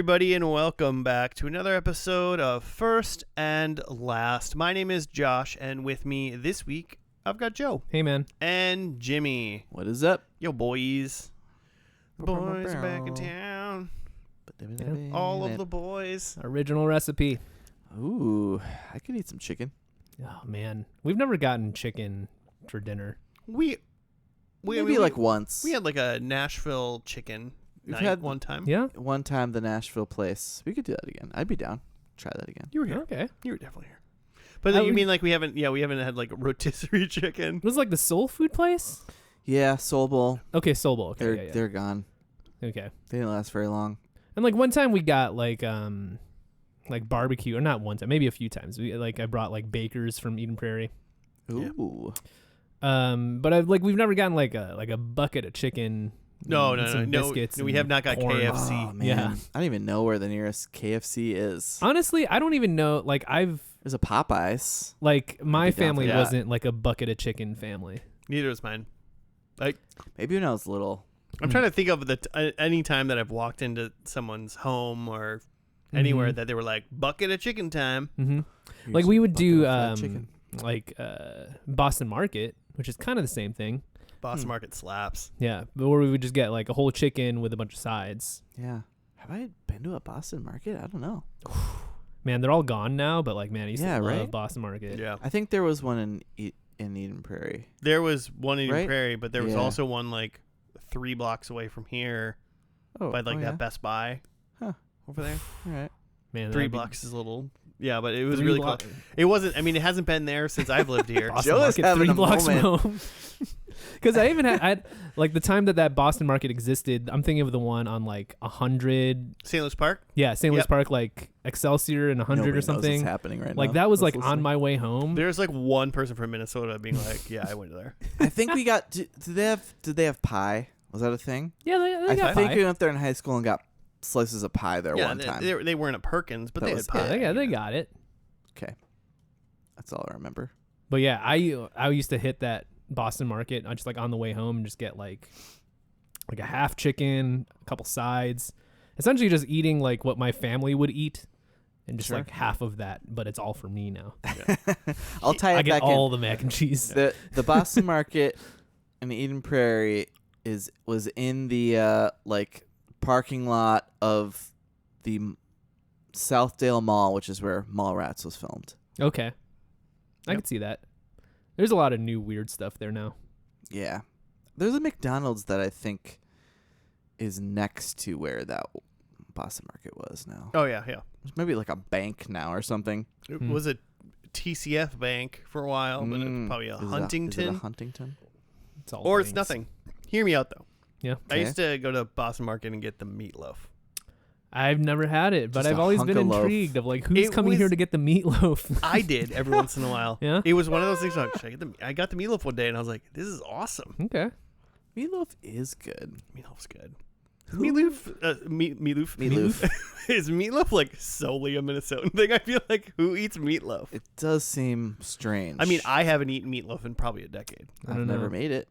everybody, and welcome back to another episode of First and Last. My name is Josh, and with me this week, I've got Joe. Hey, man. And Jimmy. What is up? Yo, boys. The boys are back in town. Yeah. All of the boys. Original recipe. Ooh, I could eat some chicken. Oh, man. We've never gotten chicken for dinner. Maybe like once. We had like a Nashville chicken night had one time. Yeah? One time the Nashville place. We could do that again. I'd be down. Try that again. You were here. Okay. You were definitely here. But you mean like we haven't had like rotisserie chicken? It was like the soul food place? Yeah, Soul Bowl. Okay, soul bowl. Okay, They're gone. Okay. They didn't last very long. And like one time we got like barbecue, or not one time, maybe a few times. I brought like Bakers from Eden Prairie. Ooh. But we've never gotten like a bucket of chicken. No, biscuits. We have not got corn. KFC. Oh, man. Yeah. I don't even know where the nearest KFC is. Honestly, I don't even know. There's a Popeyes. Like my family Yeah. wasn't like a bucket of chicken family. Neither was mine. Maybe when I was little. I'm trying to think of any time that I've walked into someone's home or anywhere that they were like, bucket of chicken time. Mm-hmm. Here's Like we a would bucket do of fried chicken. Boston Market, which is kind of the same thing. Boston Market slaps. Yeah, but where we would just get like a whole chicken with a bunch of sides. Yeah. Have I been to a Boston Market? I don't know. Man, they're all gone now, but like, man, I used to love right? Boston Market. Yeah. I think there was one in Eden Prairie. There was one in Right? Prairie, but there was Yeah. also one like 3 blocks away from here by yeah. that Best Buy. Huh. Over there. All right. Man, 3 that'd be- blocks is a little... Yeah, but it was 3 really block- close. It wasn't... I mean, it hasn't been there since I've lived here. Boston Joe is Market, having 3 a blocks from moment. home. Because I even had like the time that Boston Market existed. I'm thinking of the one on like 100. St. Louis Park? Yeah, St. Louis Yep. Park, like Excelsior and 100 Nobody or knows something. what's happening right Like now. that was like Let's on listen. my way home. There's like one person from Minnesota being like, yeah, I went there. I think we got. Did they have pie? Was that a thing? Yeah, they got I think pie. we went there in high school and got slices of pie there Yeah, one time. they weren't at Perkins, but That they was had pie. Yeah, they got it. Okay, that's all I remember. But yeah, I used to hit that Boston Market. I just like on the way home and just get like a half chicken, a couple sides, essentially just eating like what my family would eat, and just Sure. like half of that. But it's all for me now. I'll tie it I get back all in. the mac and cheese. The Boston Market in Eden Prairie was in the like parking lot of the Southdale Mall, which is where Mallrats was filmed. Okay, I Yep. could see that. There's a lot of new weird stuff there now. Yeah, there's a McDonald's that I think is next to where that Boston Market was now. Oh, yeah. It's maybe like a bank now or something. It was a TCF bank for a while, but it's probably a Is it Huntington. a Huntington? It's all Or it's things. nothing. Hear me out, though. Yeah, I Okay. used to go to Boston Market and get the meatloaf. I've never had it, but Just I've a always hunk been of loaf. intrigued of like who's It coming was- here to get the meatloaf. I did every once in a while. Yeah? It was one of those things like, I got the meatloaf one day, and I was like, this is awesome. Okay. Meatloaf is good. Meatloaf's good. Meatloaf, Meatloaf. Is meatloaf like solely a Minnesotan thing? I feel like who eats meatloaf? It does seem strange. I mean, I haven't eaten meatloaf in probably a decade. I I've don't never know. made it.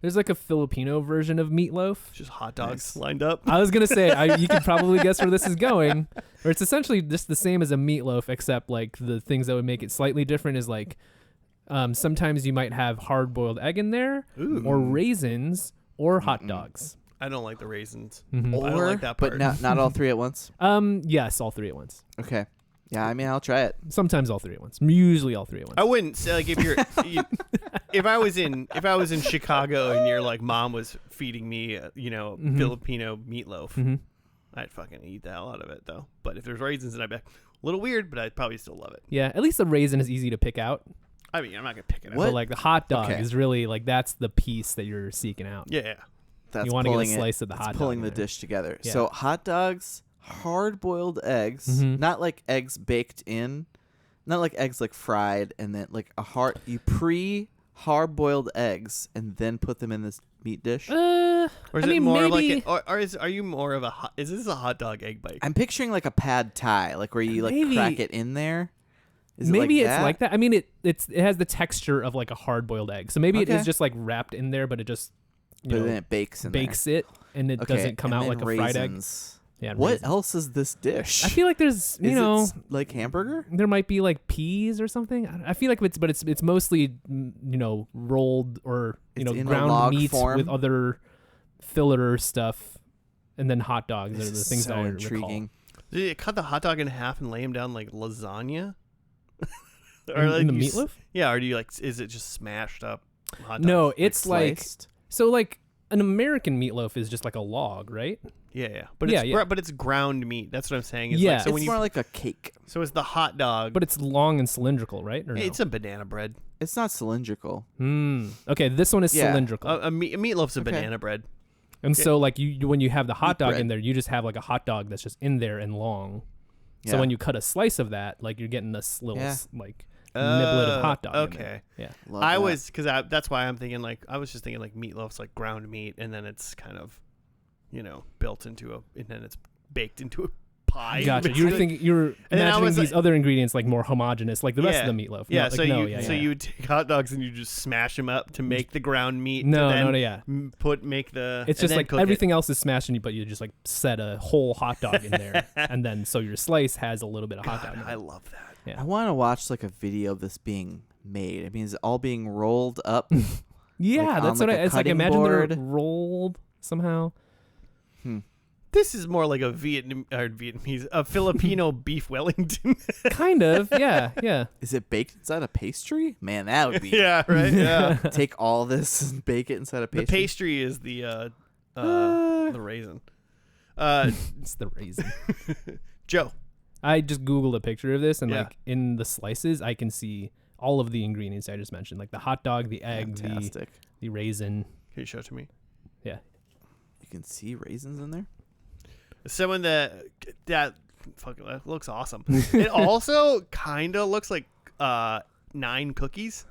There's like a Filipino version of meatloaf. It's just hot dogs Nice. lined up. I was gonna say you can probably guess where this is going, or it's essentially just the same as a meatloaf, except like the things that would make it slightly different is like sometimes you might have hard-boiled egg in there, Ooh. or raisins, or hot dogs. I don't like the raisins. Mhm. I don't like that part. But not all three at once. Yes, all 3 at once. Okay. Yeah, I mean, I'll try it. Sometimes all 3 at once. Usually all 3 at once. I wouldn't say like if I was in Chicago and your like mom was feeding me Filipino meatloaf, Mhm. I'd fucking eat the hell out of it though. But if there's raisins, then I'd be like, a little weird, but I'd probably still love it. Yeah, at least the raisin is easy to pick out. I mean, I'm not gonna pick it out. What? But like the hot dog Okay. is really like that's the piece that you're seeking out. Yeah. That's You wanna get a pulling slice of the that's hot dog pulling in the there. dish together. Yeah. So hot dogs, hard-boiled eggs, Mhm. not like eggs baked in, not like eggs like fried, and then like you hard-boiled eggs and then put them in this meat dish. Or is I mean, it more maybe- like are you more of is this a hot dog egg bake? I'm picturing like a pad thai, like where you like Maybe- crack it in there. Is maybe it it's like that. I mean, it has the texture of like a hard boiled egg. So maybe it Okay. is just like wrapped in there, but it just But then it bakes in bakes it, and it there. Okay, doesn't come and out then like a fried egg. raisins. Yeah. What raisins. else is this dish? I feel like there's, you Is know, it like hamburger? there might be like peas or something. I feel like it's mostly, you know, rolled or, you It's know, in a ground log meat form? with other filler stuff. And then hot dogs This are the is things so that I intriguing. Did you cut the hot dog in half and lay him down like lasagna? recall. In the you meatloaf? Yeah, or do you like? Is it just smashed up hot dogs? No, it's like sliced? so like an American meatloaf is just like a log, right? Yeah. But Yeah, it's yeah. but it's ground meat. That's what I'm saying. Is Yeah. Like, so It's when you more like a cake. so it's the hot dog. But it's long and cylindrical, right? Or no? It's a banana bread. It's not cylindrical. Okay, this one is Yeah. cylindrical. A meatloaf's a Okay. banana bread. And so like you when you have the hot Meat dog bread. in there, you just have like a hot dog that's just in there and long. So Yeah. when you cut a slice of that, like you're getting this little Yeah. like niblet of hot dog. in Okay. there. Yeah. Love I that. was because that's why I'm thinking like I was just thinking like meatloaf's like ground meat and then it's kind of, you know, built into and then it's baked into a pie. Gotcha. You were basically. thinking you were then I imagining was these like- other ingredients like more homogenous, like the rest Yeah. of the meatloaf. Yeah, No, so like, you no, yeah, so yeah. you take hot dogs and you just smash them up to make the ground meat. No, to then no, yeah. make the. It's and just then like cook it. everything else is smashed, but you just like set a whole hot dog in there, and then so your slice has a little bit of hot God, dog. In I it. love that. Yeah. I want to watch like a video of this being made. I mean, is it all being rolled up? Yeah, Like, that's on, what like, a it's like. cutting Imagine board? they're rolled somehow. This is more like a Vietnamese, a Filipino beef Wellington. Kind of, yeah, yeah. Is it baked inside a pastry? Man, that would be. Yeah, right. Yeah. Take all this and bake it inside a The pastry. pastry is the raisin. It's the raisin. Joe. I just Googled a picture of this, and Yeah. like in the slices, I can see all of the ingredients I just mentioned, like the hot dog, the egg, Fantastic. the raisin. Can you show it to me? Yeah. You can see raisins in there. Someone that fucking that looks awesome. It also kind of looks like 9 cookies.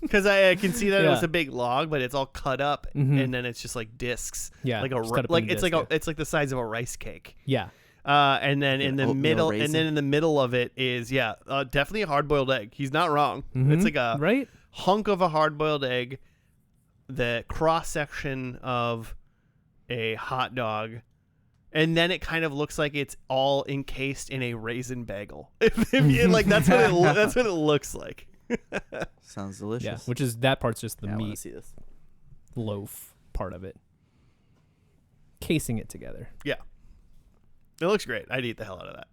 Because I can see that it was Yeah. a big log, but it's all cut up, Mhm. and then it's just like discs. Yeah, like just cut up like into it's like discs, it's like the size of a rice cake. Yeah. And then in the oatmeal middle, raisin. and then in the middle of it is definitely a hard boiled egg. He's not wrong. Mhm. It's like a right. hunk of a hard boiled egg, the cross section of a hot dog, and then it kind of looks like it's all encased in a raisin bagel. Like that's what it looks like. Sounds delicious. Yeah, which is that part's just the Yeah, I wanna meat see this. loaf part of it, casing it together. Yeah, it looks great. I'd eat the hell out of that.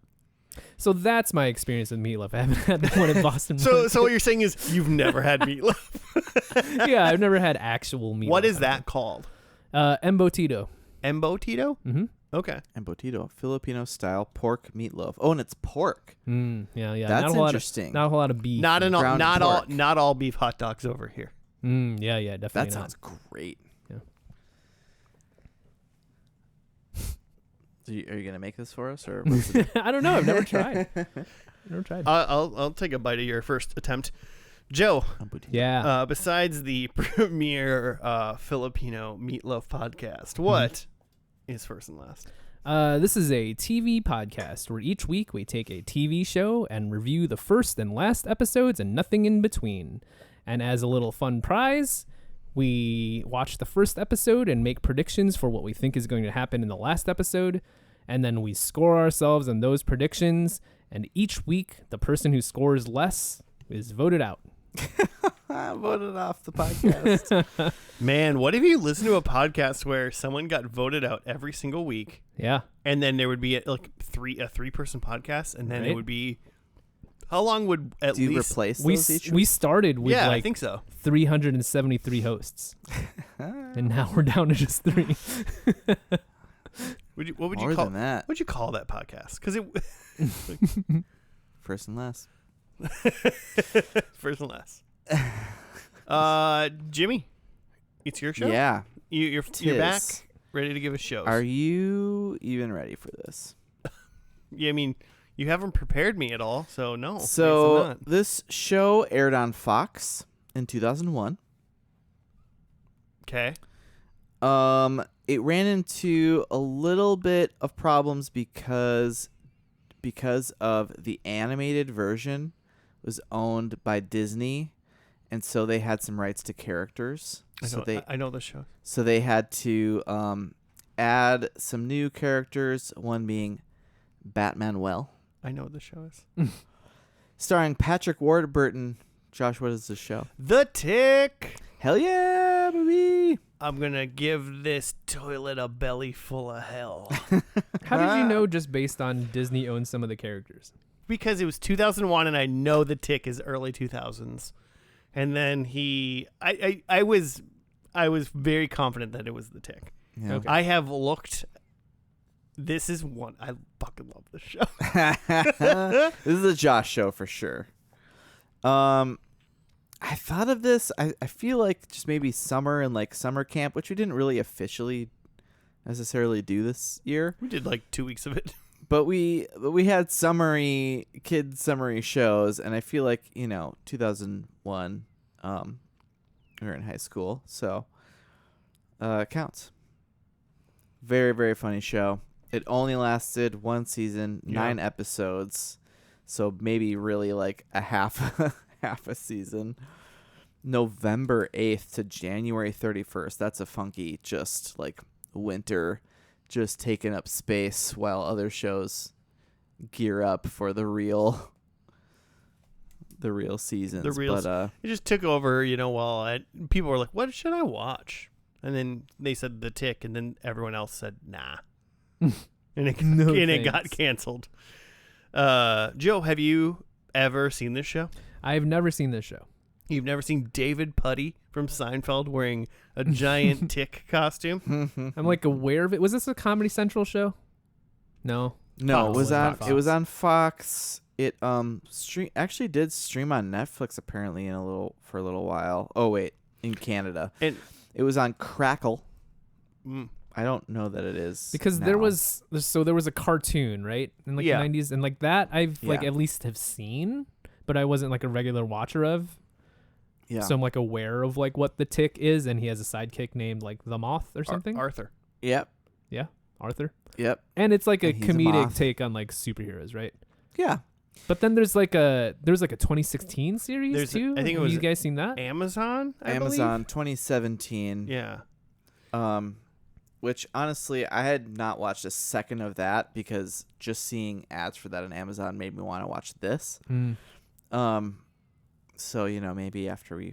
So that's my experience with meatloaf. I haven't had the one in Boston. So what you're saying is you've never had meatloaf. Yeah, I've never had actual meatloaf. What is that called? Embotito. Embotito? Mm-hmm. Okay. Embotito, Filipino style pork meatloaf. Oh, and it's pork. Yeah. That's not a whole interesting. Not a whole lot of beef. Not ground pork. not all beef hot dogs over here. Yeah, definitely. That not. sounds great. Yeah. Are you gonna make this for us, or what's it? I don't know. I've never tried. I'll take a bite of your first attempt, Joe. Embotito. Yeah. Besides the premier Filipino meatloaf podcast, what is first and last? This is a TV podcast where each week we take a TV show and review the first and last episodes and nothing in between. And as a little fun prize, we watch the first episode and make predictions for what we think is going to happen in the last episode. And then we score ourselves on those predictions. And each week, the person who scores less is voted out. I voted off the podcast. Man, what if you listen to a podcast where someone got voted out every single week, Yeah. and then there would be a 3-person podcast, and then it Right. would be how long would at Do you least replace We those each we started with I like think so. 373 hosts. And now we're down to just 3. What would More you call than that. What'd you call that podcast? Because it First and last. first and last. Jimmy, it's your show. Yeah. You're Tis. back, ready to give us shows. Are you even ready for this? Yeah, I mean, you haven't prepared me at all, so no. I guess I'm So not. this show aired on Fox in 2001. Okay. It ran into a little bit of problems because of the animated version was owned by Disney, and so they had some rights to characters. I know the show. So they had to add some new characters, one being Batmanuel, I know what the show is. starring Patrick Warburton. Josh, what is this show? The Tick. Hell yeah, baby! I'm gonna give this toilet a belly full of hell. How did you know just based on Disney owns some of the characters? Because it was 2001 and I know The Tick is early 2000s. And then I was very confident that it was The Tick. Yeah. Okay. I have looked. This is one. I fucking love this show. This is a Josh show for sure. I thought of this. I feel like just maybe summer and like summer camp, which we didn't really officially necessarily do this year, We did like 2 weeks of it. but we had kids summery shows, and I feel like 2001, we were in high school, so counts. Very, very funny show. It only lasted one season, 9 episodes, so maybe really like a half a season. November 8th to January 31st. That's a funky, just like winter, just taking up space while other shows gear up for the real seasons. It just took over, while people were like, what should I watch? And then they said The Tick, and then everyone else said, nah. and it got canceled. Joe, have you ever seen this show? I've never seen this show. You've never seen David Puddy from Seinfeld wearing a giant tick costume? I'm like aware of it. Was this a Comedy Central show? No. No, Fox. it was on Fox. it was on Fox. It actually did stream on Netflix apparently for a little while. Oh wait, in Canada. And It was on Crackle. mm, I don't know that it is Because now. there was a cartoon, right? In like Yeah. the 90s, and like that I've like Yeah. at least have seen, but I wasn't like a regular watcher of. Yeah. So I'm like aware of like what the Tick is, and he has a sidekick named like the Moth or something. Arthur. Yep. Yeah, Arthur. Yep. And it's like a And he's a comedic moth. take on like superheroes, right? Yeah. But then there's like a 2016 series There's a- too. I think it Have was you guys seen that? Amazon, I Amazon 2017. believe? Yeah. Which honestly, I had not watched a second of that because just seeing ads for that on Amazon made me want to watch this. Mm. So maybe after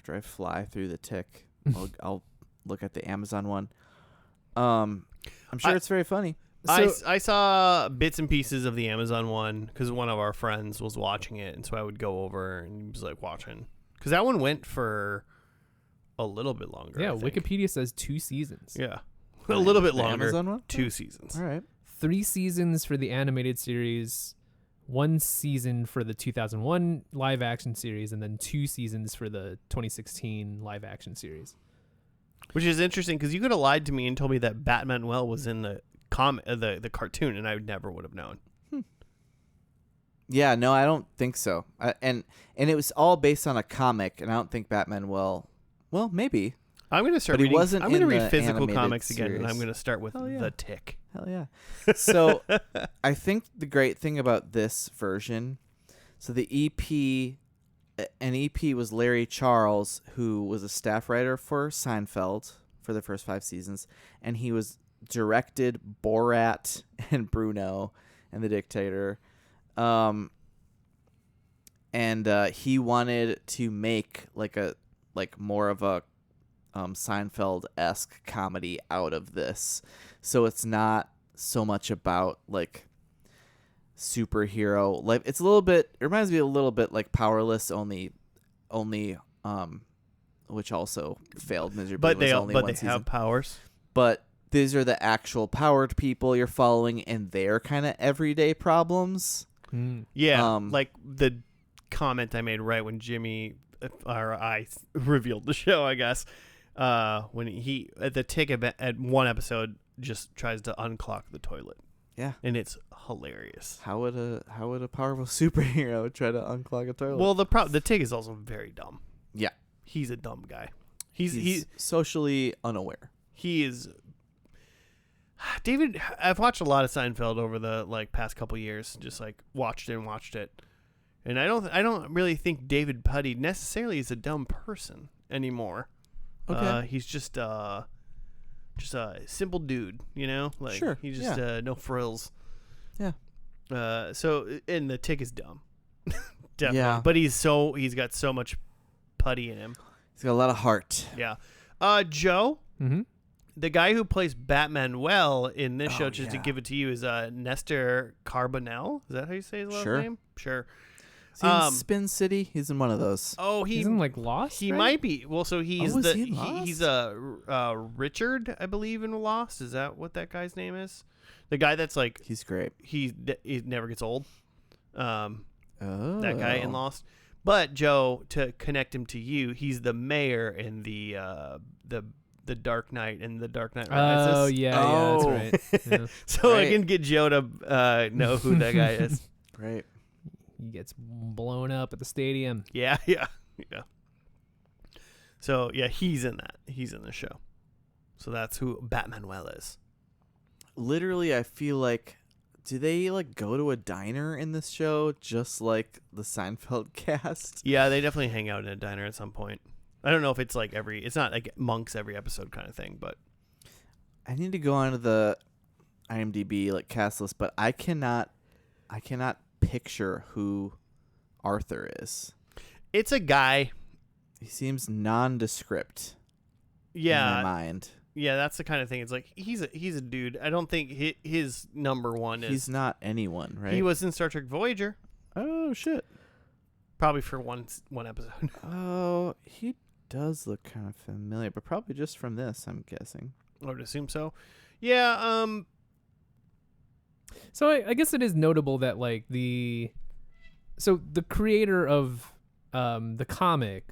I fly through the Tick, I'll look at the Amazon one. I'm sure it's very funny. I saw bits and pieces of the Amazon one because one of our friends was watching it, and so I would go over and he was like watching because that one went for a little bit longer. Yeah, I think. Wikipedia says 2 seasons. Yeah, a little bit The longer. Amazon one? 2 seasons. All right. 3 seasons for the animated series, 1 season for the 2001 live action series, and then 2 seasons for the 2016 live action series. Which is interesting because you could have lied to me and told me that Batmanuel was in the the cartoon, and I never would have known. Yeah, no, I don't think so. And it was all based on a comic, and I don't think Batman well, maybe. I'm going to start But he reading. wasn't I'm going to in read the physical animated comics again, and series. I'm going to start with Hell yeah. The Tick. Hell yeah. So I think the great thing about this version, so the an EP was Larry Charles, who was a staff writer for Seinfeld for the first 5 seasons, and he directed Borat and Bruno and The Dictator. And he wanted to make like more of a Seinfeld-esque comedy out of this. So it's not so much about like superhero like it reminds me a little bit like Powerless only which also failed miserably. But they only but one they season. have powers. But these are the actual powered people you're following and their kind of everyday problems. Yeah, Um, like the comment I made right when Jimmy or I revealed the show, I guess. When he at the Tick at one episode just tries to unclog the toilet. Yeah. And it's hilarious. How would a powerful superhero try to unclog a toilet? Well, the Tick is also very dumb. Yeah. He's a dumb guy. He's socially unaware. He is. David, I've watched a lot of Seinfeld over the past couple years. Just watched it, and I don't really think David Puddy necessarily is a dumb person anymore. Okay. He's just just a simple dude, you know, like Sure, he's just no frills. Yeah. So and the Tick is dumb, definitely. Yeah. But he's got so much putty in him. He's got a lot of heart. Yeah. Joe, Mm-hmm. the guy who plays Batman well in this show, Oh, just to yeah. give it to you, is Nestor Carbonell. Is that how you say his last Sure. name? Sure. Is he in Spin City? He's in one of those. Oh, He's in like Lost. he right? might be. Well, so he's is the he in Lost? he's Richard, I believe, in Lost. Is that what that guy's name is? The guy that's like He's great. he never gets old. Oh. That guy in Lost. But Joe, to connect him to you, he's the mayor in the Dark Knight and the Dark Knight Rises. Oh yeah, Oh. yeah, that's right. Yeah. So I Right. can get Joe to know who that guy is. Great. He gets blown up at the stadium. Yeah. So yeah, he's in that. He's in the show. So that's who Batmanuel is. Literally, I feel like, do they like go to a diner in this show just like the Seinfeld cast? Yeah, they definitely hang out in a diner at some point. I don't know if it's like it's not like monks every episode kind of thing, but I need to go onto the IMDb like cast list, but I cannot picture who Arthur is. it's a guy. He seems nondescript in my Yeah, mind. yeah, that's the kind of thing. It's like he's a dude. I don't think his number one is. He's not anyone, right? He was in Star Trek Voyager, Oh shit. probably for one episode. Oh, he does look kind of familiar, but probably just from this, I'm guessing. I would assume so. Yeah. So I guess it is notable that like the creator of the comic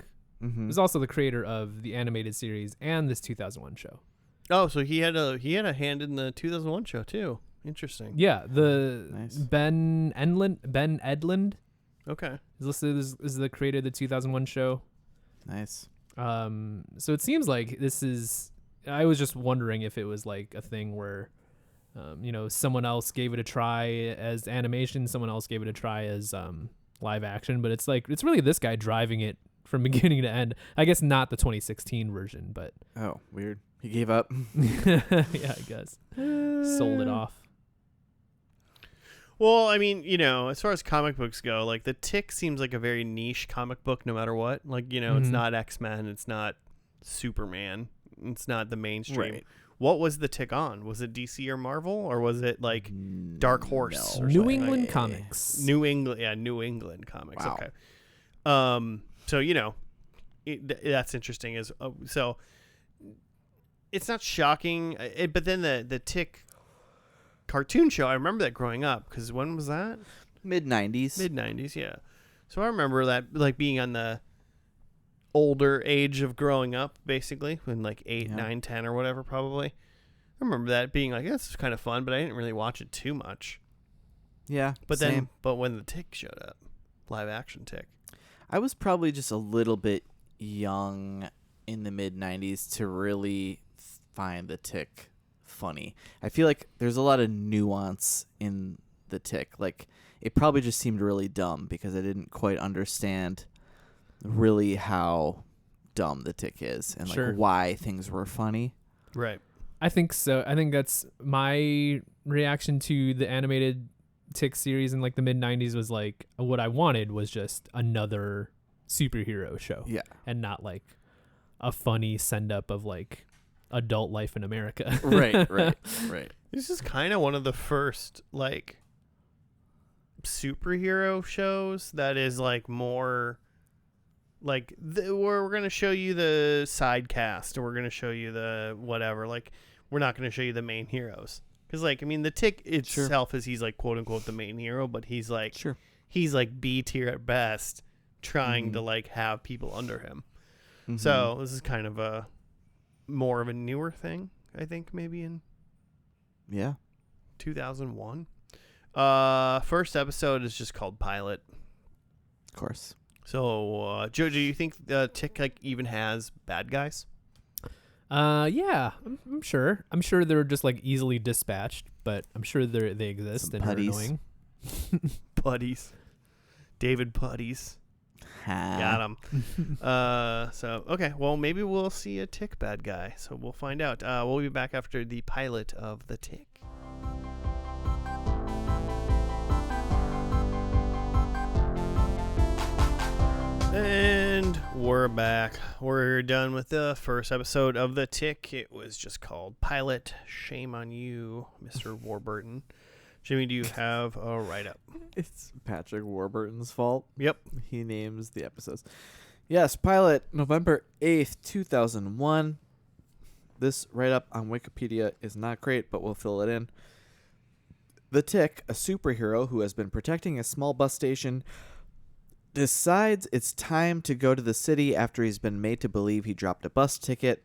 Mm-hmm. is also the creator of the animated series and this 2001 show. Oh, so he had a hand in the 2001 show too. Interesting. Yeah, the Nice. Ben Edlund Okay. is listed as the creator of the 2001 show. Nice. So it seems like this is. I was just wondering if it was like a thing where, someone else gave it a try as animation, someone else gave it a try as live action, but it's like it's really this guy driving it from beginning to end. I guess not the 2016 version, but Oh, weird. He gave up. yeah, I guess sold it off. Well, I mean, as far as comic books go, like the Tick seems like a very niche comic book, no matter what. Like, it's Mhm. not X-Men, it's not Superman, it's not the mainstream. Right. What was the Tick on? Was it DC or Marvel, or was it like Dark Horse or New something? England Hey. comics. New England comics. Wow. Okay. So that's interesting. So it's not shocking, but then the Tick cartoon show. I remember that growing up because when was that? Mid-90s. Mid-90s, yeah. So I remember that like being on the older age of growing up, basically, when like 8, Yeah. 9, 10 or whatever, probably. I remember that being like, this is kind of fun, but I didn't really watch it too much. Yeah. But same. but when the Tick showed up, live action Tick. I was probably just a little bit young in the mid-90s to really find the Tick funny. I feel like there's a lot of nuance in the Tick. Like, it probably just seemed really dumb because I didn't quite understand really how dumb the Tick is and Sure. like why things were funny. Right. I think so. I think that's my reaction to the animated Tick series in like the mid 90s was like what I wanted was just another superhero show Yeah. and not like a funny send up of like adult life in America. Right. This is kind of one of the first like superhero shows that is like more like where we're going to show you the side cast or we're going to show you the whatever. Like we're not going to show you the main heroes. Because like, I mean, the Tick itself is he's like quote unquote the main hero, but he's like Sure. he's like B tier at best, trying Mhm. to like have people under him. Mhm. So this is kind of a more of a newer thing, I think, maybe in yeah. 2001. First episode is just called Pilot. Of course. So, Joe, do you think the Tick like even has bad guys? Yeah, I'm sure. I'm sure they're just like easily dispatched, but I'm sure they exist Some and are putties. annoying. Putties. David Putties. Got him. So, okay. Well, maybe we'll see a Tick bad guy. So we'll find out. We'll be back after the pilot of the Tick. And we're back. We're done with the first episode of The Tick. It was just called Pilot. Shame on you, Mr. Warburton. Jimmy, do you have a write-up? It's Patrick Warburton's fault. Yep. He names the episodes. Yes, Pilot, November 8th, 2001. This write-up on Wikipedia is not great, but we'll fill it in. The Tick, a superhero who has been protecting a small bus station, decides it's time to go to the city after he's been made to believe he dropped a bus ticket.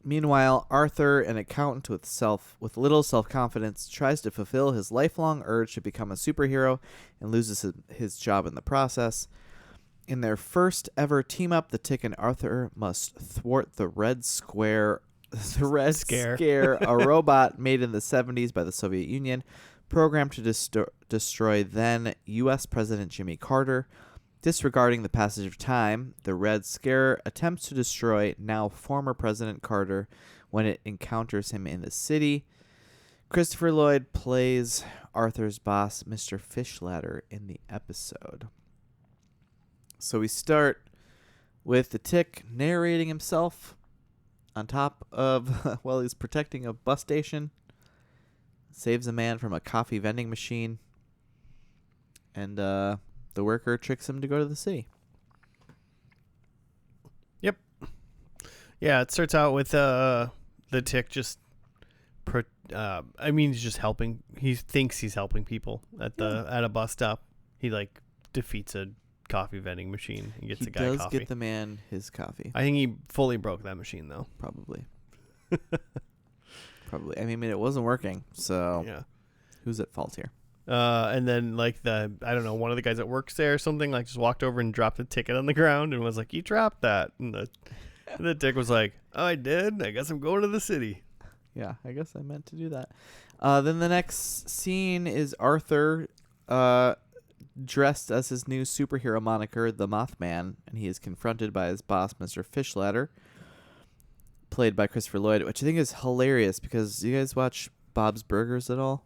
Meanwhile, Arthur, an accountant with little self-confidence, tries to fulfill his lifelong urge to become a superhero and loses his job in the process. In their first ever team-up, the Tick and Arthur must thwart the Red Scare, a robot made in the 70s by the Soviet Union, programmed to destroy then U.S. President Jimmy Carter. Disregarding the passage of time, the Red Scare attempts to destroy now former President Carter when it encounters him in the city. Christopher Lloyd plays Arthur's boss, Mr. Fishladder, in the episode. So we start with the Tick narrating himself on top of, while he's protecting a bus station, saves a man from a coffee vending machine, and the worker tricks him to go to the city. Yep. Yeah, it starts out with the Tick just he's just helping. He thinks he's helping people at a bus stop. He like defeats a coffee vending machine and gets a guy coffee. He does get the man his coffee. I think he fully broke that machine though. Probably. I mean, it wasn't working, so yeah. Who's at fault here? And then like one of the guys that works there or something like just walked over and dropped a ticket on the ground and was like, "You dropped that." And the Tick was like, "Oh, I did. I guess I'm going to the city." Yeah, I guess I meant to do that. Then the next scene is Arthur dressed as his new superhero moniker, the Mothman, and he is confronted by his boss, Mr. Fishladder, played by Christopher Lloyd, which I think is hilarious because you guys watch Bob's Burgers at all?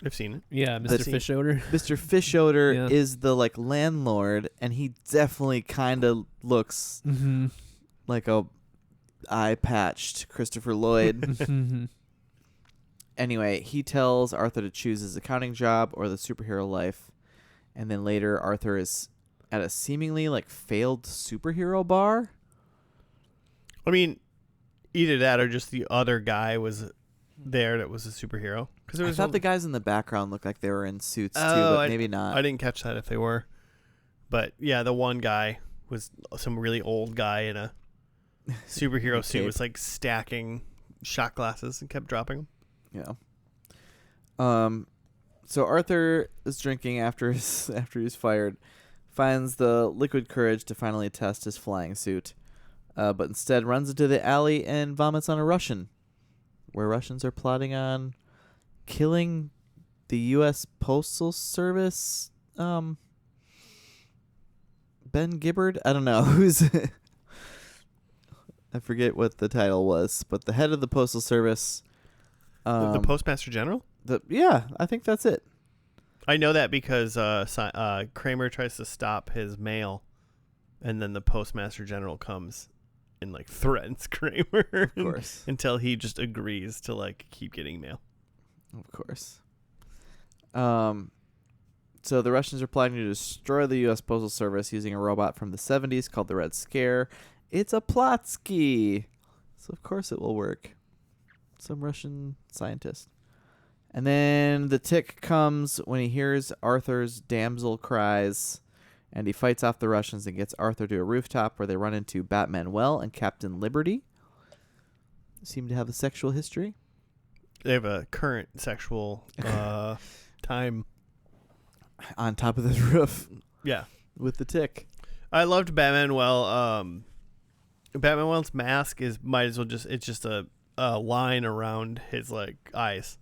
I've seen it. Yeah, Mr. Fish Odor. Mr. Fish Odor is the like landlord, and he definitely kind of looks like a eye-patched Christopher Lloyd. Anyway, he tells Arthur to choose his accounting job or the superhero life, and then later Arthur is at a seemingly like failed superhero bar. I mean, either that or just the other guy was there that was a superhero. I thought the guys in the background looked like they were in suits too, but maybe not. I didn't catch that if they were. But yeah, the one guy was some really old guy in a superhero suit, was like stacking shot glasses and kept dropping them. Yeah. So Arthur is drinking after he's fired, finds the liquid courage to finally test his flying suit, but instead runs into the alley and vomits on a Russian, where Russians are plotting on killing the U.S. Postal Service. Ben Gibbard? I don't know. I forget what the title was, but the head of the Postal Service. The Postmaster General? Yeah, I think that's it. I know that because Kramer tries to stop his mail, and then the Postmaster General comes and like threatens Kramer, of course, until he just agrees to like keep getting mail. Of course. So the Russians are planning to destroy the U.S. Postal Service using a robot from the 70s called the Red Scare. It's a Plotsky, so of course it will work. Some Russian scientist. And then the Tick comes when he hears Arthur's damsel cries, and he fights off the Russians and gets Arthur to a rooftop where they run into Batmanuel and Captain Liberty. Seem to have a sexual history. They have a current sexual time on top of the roof. Yeah, with the Tick. I loved Batmanuel. Batmanuel's mask might as well it's just a line around his like eyes.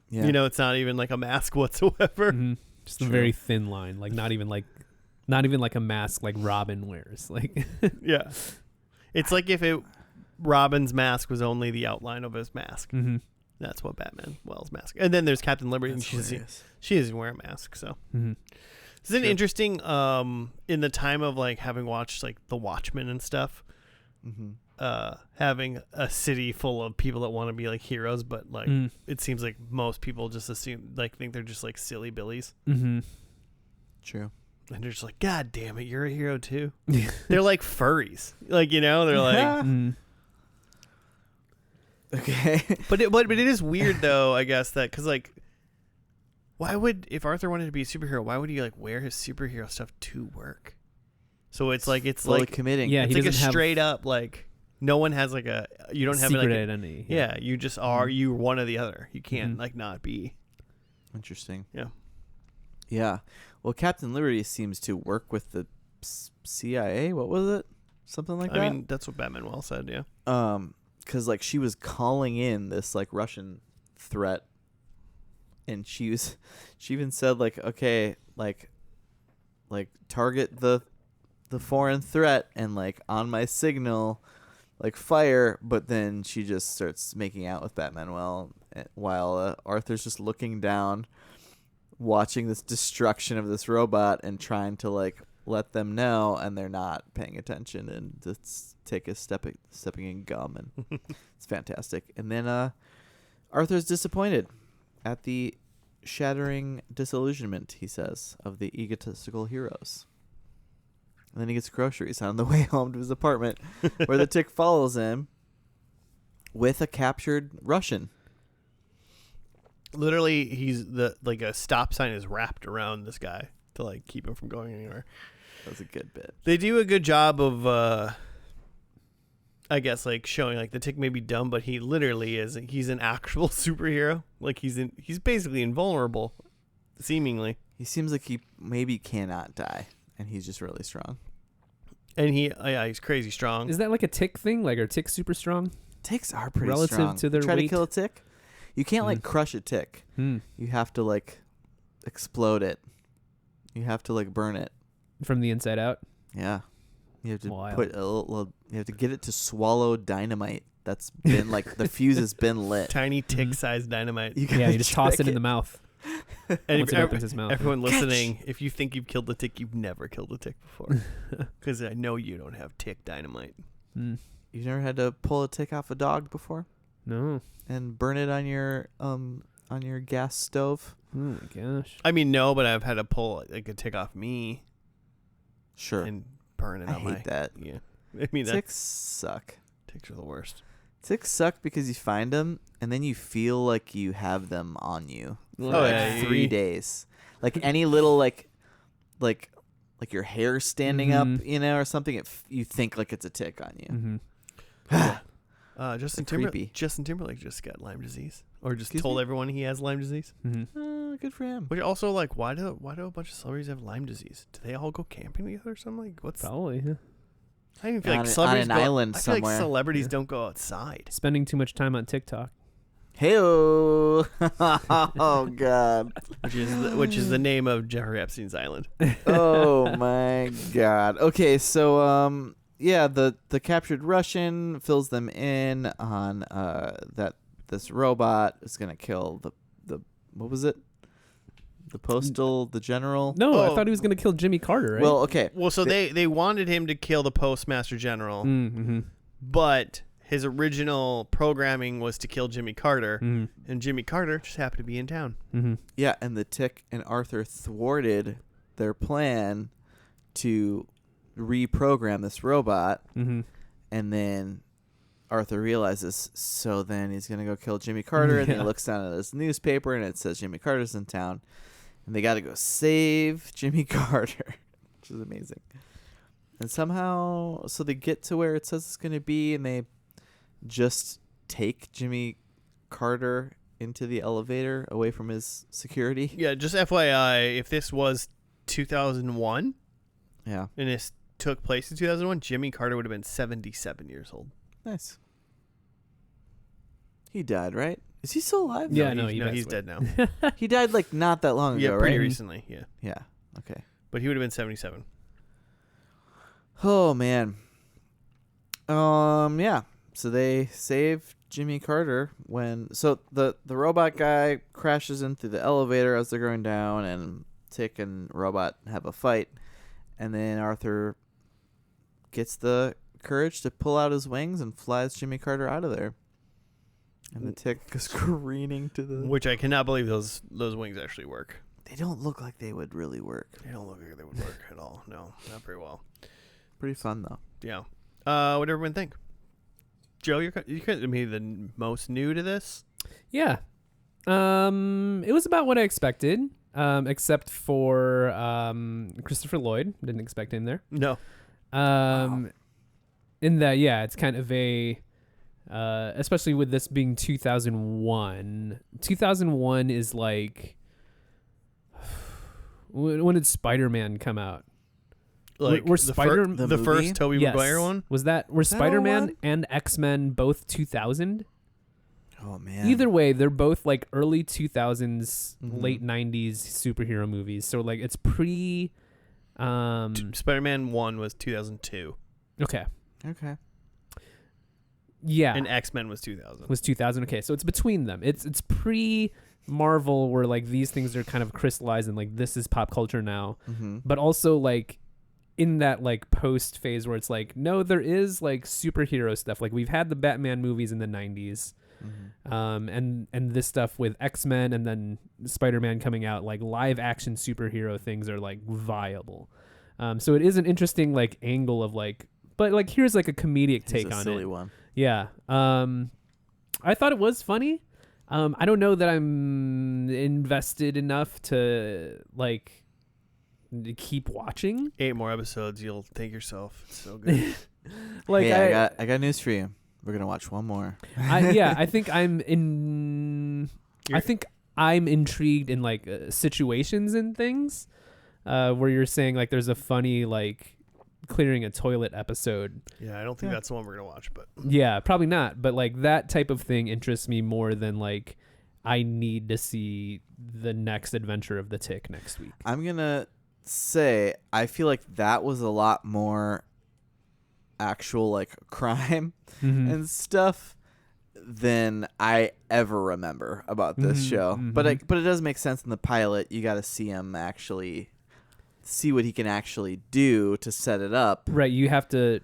Yeah. You know, it's not even like a mask whatsoever. Just a very thin line, like not even like Not even like a mask like Robin wears. Like, Yeah. It's like if Robin's mask was only the outline of his mask. mm-hmm. That's what Batman Wells mask. And then there's Captain Liberty, and Hilarious. she doesn't wear a mask. So Mm-hmm. it's an interesting. In the time of like having watched like The Watchmen and stuff, having a city full of people that want to be like heroes, but like it seems like most people just think they're just like silly billies. Mm-hmm. True. And they're just like, God damn it, you're a hero too. They're like furries, like they're like. Mm. Okay. But it is weird though, I guess, that because like, why would if Arthur wanted to be a superhero, why would he like wear his superhero stuff to work? So it's Fully like committing. Yeah, it's he like a doesn't have straight up like no one has like you don't have secret like identity. yeah, you just are you one or the other. You can't like not be. Interesting. Yeah. Yeah. Well, Captain Liberty seems to work with the CIA. What was it? Something like that. I mean, that's what Batman Wells said. Yeah. Because like she was calling in this like Russian threat, and she even said like, okay, like target the foreign threat and like on my signal, like fire. But then she just starts making out with Batman while Arthur's just looking down, watching this destruction of this robot and trying to like let them know, and they're not paying attention and just stepping in gum, and it's fantastic. And then Arthur's disappointed at the shattering disillusionment, he says, of the egotistical heroes. And then he gets groceries on the way home to his apartment, where the Tick follows him with a captured Russian. Literally, he's like a stop sign is wrapped around this guy to like keep him from going anywhere. That was a good bit. They do a good job of, I guess, like showing like the Tick may be dumb, but he literally is. He's an actual superhero. Like he's basically invulnerable, seemingly. He seems like he maybe cannot die, and he's just really strong. And he's crazy strong. Is that like a tick thing? Like, are ticks super strong? Ticks are pretty Relative strong. to their Try to weight? kill a tick. You can't like crush a tick. You have to like explode it. You have to like burn it. From the inside out? Yeah. You have to Wild. put a little. You have to get it to swallow dynamite. That's been like the fuse has been lit. Tiny tick-sized dynamite. Yeah, you just toss it in the mouth. And Once it opens his mouth. everyone listening, if you think you've killed a tick, you've never killed a tick before. Because I know you don't have tick dynamite. You've never had to pull a tick off a dog before No. and burn it on your gas stove? Oh my gosh. I mean, no, but I've had to pull like a tick off me Sure. and burn it I on hate my. that. Yeah, I mean, Ticks suck. ticks are the worst. Ticks suck because you find them and then you feel like you have them on you for Oh, like yeah, 3 days. Like any little like your hair standing up, or something. You think like it's a tick on you. Mm-hmm. Justin creepy. Timberlake just got Lyme disease, or just Excuse told me? everyone he has Lyme disease. Mm-hmm. Good for him. Which also like, why do a bunch of celebrities have Lyme disease? Do they all go camping together or something? Like, what's? Probably. Yeah. I even feel On like an celebrities island I feel somewhere. like celebrities Yeah. don't go outside. Spending too much time on TikTok. Hey-oh. Oh God. Which is the name of Jeffrey Epstein's island. Oh my God. Okay, so yeah, the captured Russian fills them in on that this robot is gonna kill the what was it? The general. No, Oh. I thought he was going to kill Jimmy Carter, right? Well, okay. Well, so they wanted him to kill the postmaster general, Mm-hmm. but his original programming was to kill Jimmy Carter, Mm-hmm. and Jimmy Carter just happened to be in town. Mm-hmm. Yeah, and the Tick and Arthur thwarted their plan to reprogram this robot, Mm-hmm. and then Arthur realizes, so then he's going to go kill Jimmy Carter, and then he Yeah. looks down at his newspaper, and it says Jimmy Carter's in town, and they got to go save Jimmy Carter, which is amazing. And somehow, so they get to where it says it's going to be, and they just take Jimmy Carter into the elevator away from his security. Yeah, just FYI, if this was 2001 Yeah. and this took place in 2001, Jimmy Carter would have been 77 years old. Nice. He died, right? Is he still alive? Yeah, no, no, he passed he's away. dead now. He died like not that long Yeah, ago, pretty right? recently. Yeah, Yeah. Okay. but he would have been 77. Oh man. Yeah. So they save Jimmy Carter when the robot guy crashes into the elevator as they're going down, and Tick and Robot have a fight, and then Arthur gets the courage to pull out his wings and flies Jimmy Carter out of there. And the Tick goes careening to the... Which I cannot believe those wings actually work. They don't look like they would really work. They don't look like they would work at all. No, not very well. Pretty fun, though. Yeah. What did everyone think? Joe, you couldn't be the most new to this. Yeah. It was about what I expected, except for Christopher Lloyd. Didn't expect him there. No. In that, yeah, it's kind of a... especially with this being 2001. 2001 is like... When did Spider-Man come out? Like were the movie? first Tobey Yes. Maguire one? Were Spider-Man 01? and X-Men both 2000? Oh, man. Either way, they're both like early 2000s, Mhm. late 90s superhero movies. So like it's pre Spider-Man 1 was 2002. okay. Okay. Yeah. And X-Men was 2000. Was 2000. Okay. So it's between them. It's pre Marvel where like these things are kind of crystallized and like this is pop culture now. Mm-hmm. But also like in that like post phase where it's like no, there is like superhero stuff. Like we've had the Batman movies in the 90s. Mm-hmm. And this stuff with X-Men and then Spider-Man coming out, like live action superhero things are like viable. So it is an interesting like angle of like, but like here's like a comedic take It's a on silly it. one. Yeah. I thought it was funny. I don't know that I'm invested enough to like to keep watching. 8 more episodes, you'll thank yourself. It's so good. Like Hey, I got news for you. We're gonna watch one more. I think I'm intrigued in like situations and things where you're saying like there's a funny like clearing a toilet episode. Yeah, I don't think that's the one we're gonna watch, but Yeah, probably not. But like that type of thing interests me more than like I need to see the next adventure of the Tick next week. I'm gonna say I feel like that was a lot more actual like crime Mhm. and stuff than I ever remember about this Mhm, show. mhm. But it does make sense in the pilot. You got to see him actually see what he can actually do to set it up. Right, you have to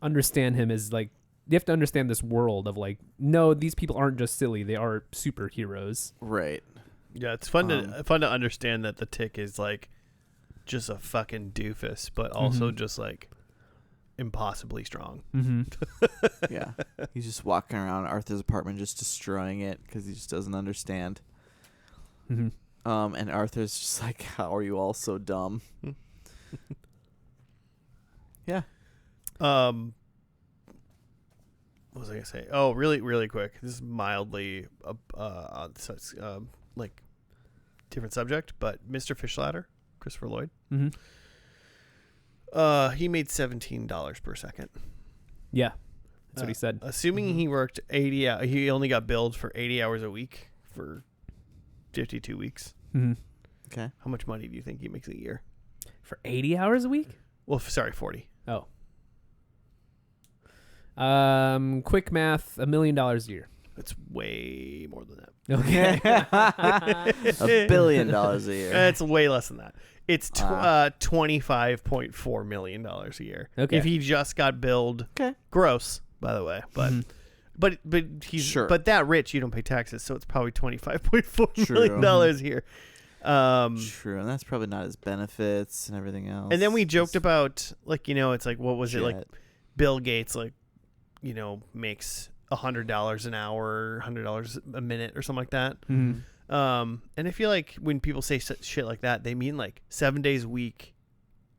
understand him as like you have to understand this world of like no, these people aren't just silly, they are superheroes. Right. yeah, it's fun to understand that the Tick is like just a fucking doofus, but also Mhm. just like impossibly strong. Mm-hmm. Yeah. He's just walking around Arthur's apartment just destroying it because he just doesn't understand. Mm-hmm. And Arthur's just like, how are you all so dumb? Yeah. What was I gonna say? Oh, really, really quick. This is mildly, like different subject, but Mr. Fishlatter, Christopher Lloyd. Mm-hmm. He made $17 per second. Yeah, that's what he said. Assuming he worked 80, he only got billed for 80 hours a week for 52 weeks. Mm-hmm. Okay. How much money do you think he makes a year? For 80 hours a week? Well, sorry, 40. Oh. Quick math, $1 million a year. That's way more than that. Okay. $1 billion a year. It's way less than that. It's $25.4 million a year. Okay. If he just got billed, Okay. gross, by the way, but Mhm. but he's Sure. but that rich, you don't pay taxes, so it's probably $25.4 True. million dollars here. True, and that's probably not his benefits and everything else. And then we joked Just about like it's like what was it like shit. Bill Gates like makes $100 an hour, $100 a minute, or something like that. Mhm. And I feel like when people say shit like that, they mean like 7 days a week,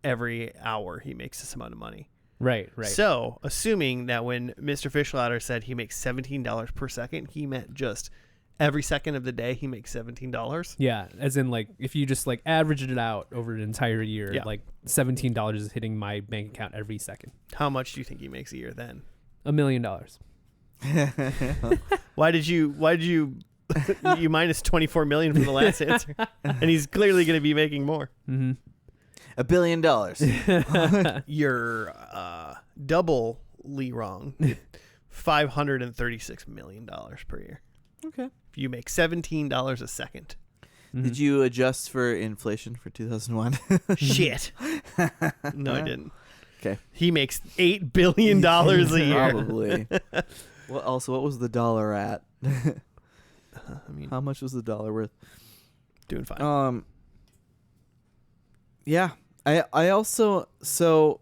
every hour he makes this amount of money. Right. So, assuming that when Mr. Fishlatter said he makes $17 per second, he meant just every second of the day he makes $17. Yeah, as in like if you just like averaged it out over an entire year, Yeah. like $17 is hitting my bank account every second. How much do you think he makes a year then? $1 million. Why did you you minus 24 million from the last answer? And he's clearly going to be making more. Mm-hmm. $1 billion. You're doubly wrong. $536 million per year. Okay. If you make $17 a second. Did you adjust for inflation for 2001? Shit. No, I didn't. Okay. He makes $8 billion a year. Probably. Well, also, what was the dollar at? I mean, How much was the dollar worth? doing fine. Yeah. I also, so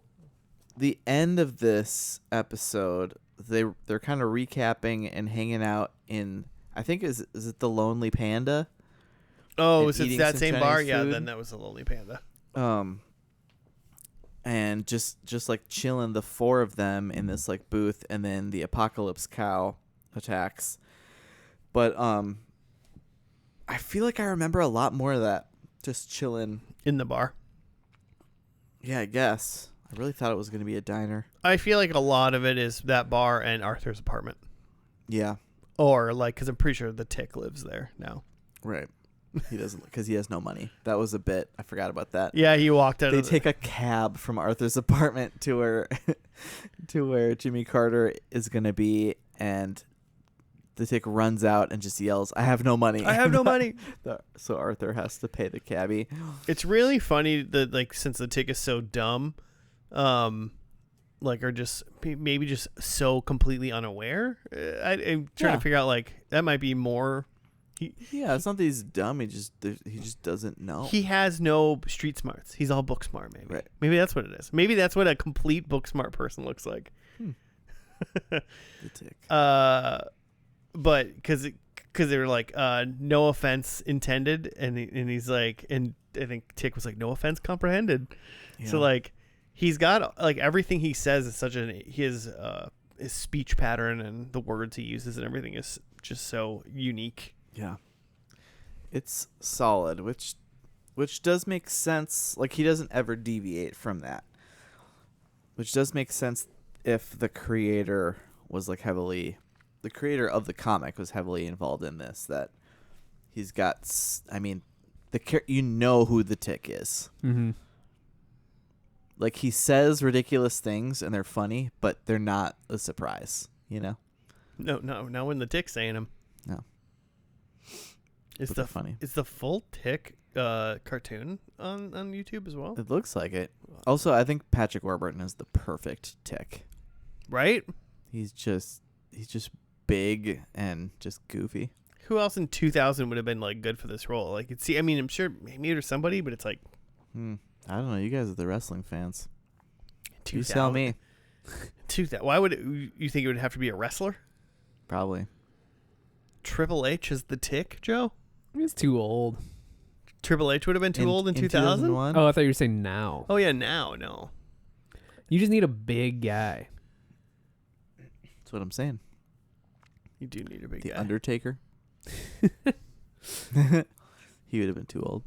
the end of this episode, they're kind of recapping and hanging out in, I think is it the Lonely Panda? Oh, and so it's eating that some same Chinese bar? Yeah, food. then that was the Lonely Panda. And just like chilling, the four of them in this like booth, and then the apocalypse cow attacks. But I feel like I remember a lot more of that, just chilling. In the bar. Yeah, I guess. I really thought it was going to be a diner. I feel like a lot of it is that bar and Arthur's apartment. Yeah, Or like, because I'm pretty sure the Tick lives there now. right. He doesn't, because he has no money. That was a bit. I forgot about that. Yeah, he walked out They of the... take a cab from Arthur's apartment to where Jimmy Carter is going to be, and the Tick runs out and just yells, "I have no money. I have no money." So Arthur has to pay the cabbie. It's really funny that, like, since the Tick is so dumb, like, are just maybe just so completely unaware. I'm trying to figure out, like, that might be more... Yeah, it's not that he's dumb. He just doesn't know. He has no street smarts. He's all book smart, maybe. Right. Maybe that's what it is. Maybe that's what a complete book smart person looks like. The Tick. But because they were like, no offense intended, and he's like, and I think Tick was like, no offense comprehended. Yeah. So like, he's got like everything he says is such his speech pattern and the words he uses and everything is just so unique. Yeah. It's solid, which does make sense. Like, he doesn't ever deviate from that. Which does make sense if the creator was like the creator of the comic was heavily involved in this, that he's got, I mean, you know who the Tick is. Mm-hmm. Like, he says ridiculous things and they're funny, but they're not a surprise, you know? No, when the Tick's saying them. No. It's But they're funny. Is the full Tick cartoon on YouTube as well? It looks like it. Also, I think Patrick Warburton is the perfect Tick. Right? He's just big and just goofy. Who else in 2000 would have been like good for this role? Like, I mean, I'm sure maybe there's somebody, but it's like, I don't know. You guys are the wrestling fans. 2000. You tell me. 2000. Why would you think it would have to be a wrestler? Probably. Triple H is the Tick, Joe? He's too old. Triple H would have been too old in 2000? 2001? Oh, I thought you were saying now. Oh yeah, no. You just need a big guy. That's what I'm saying. You do need a big The guy. Undertaker. He would have been too old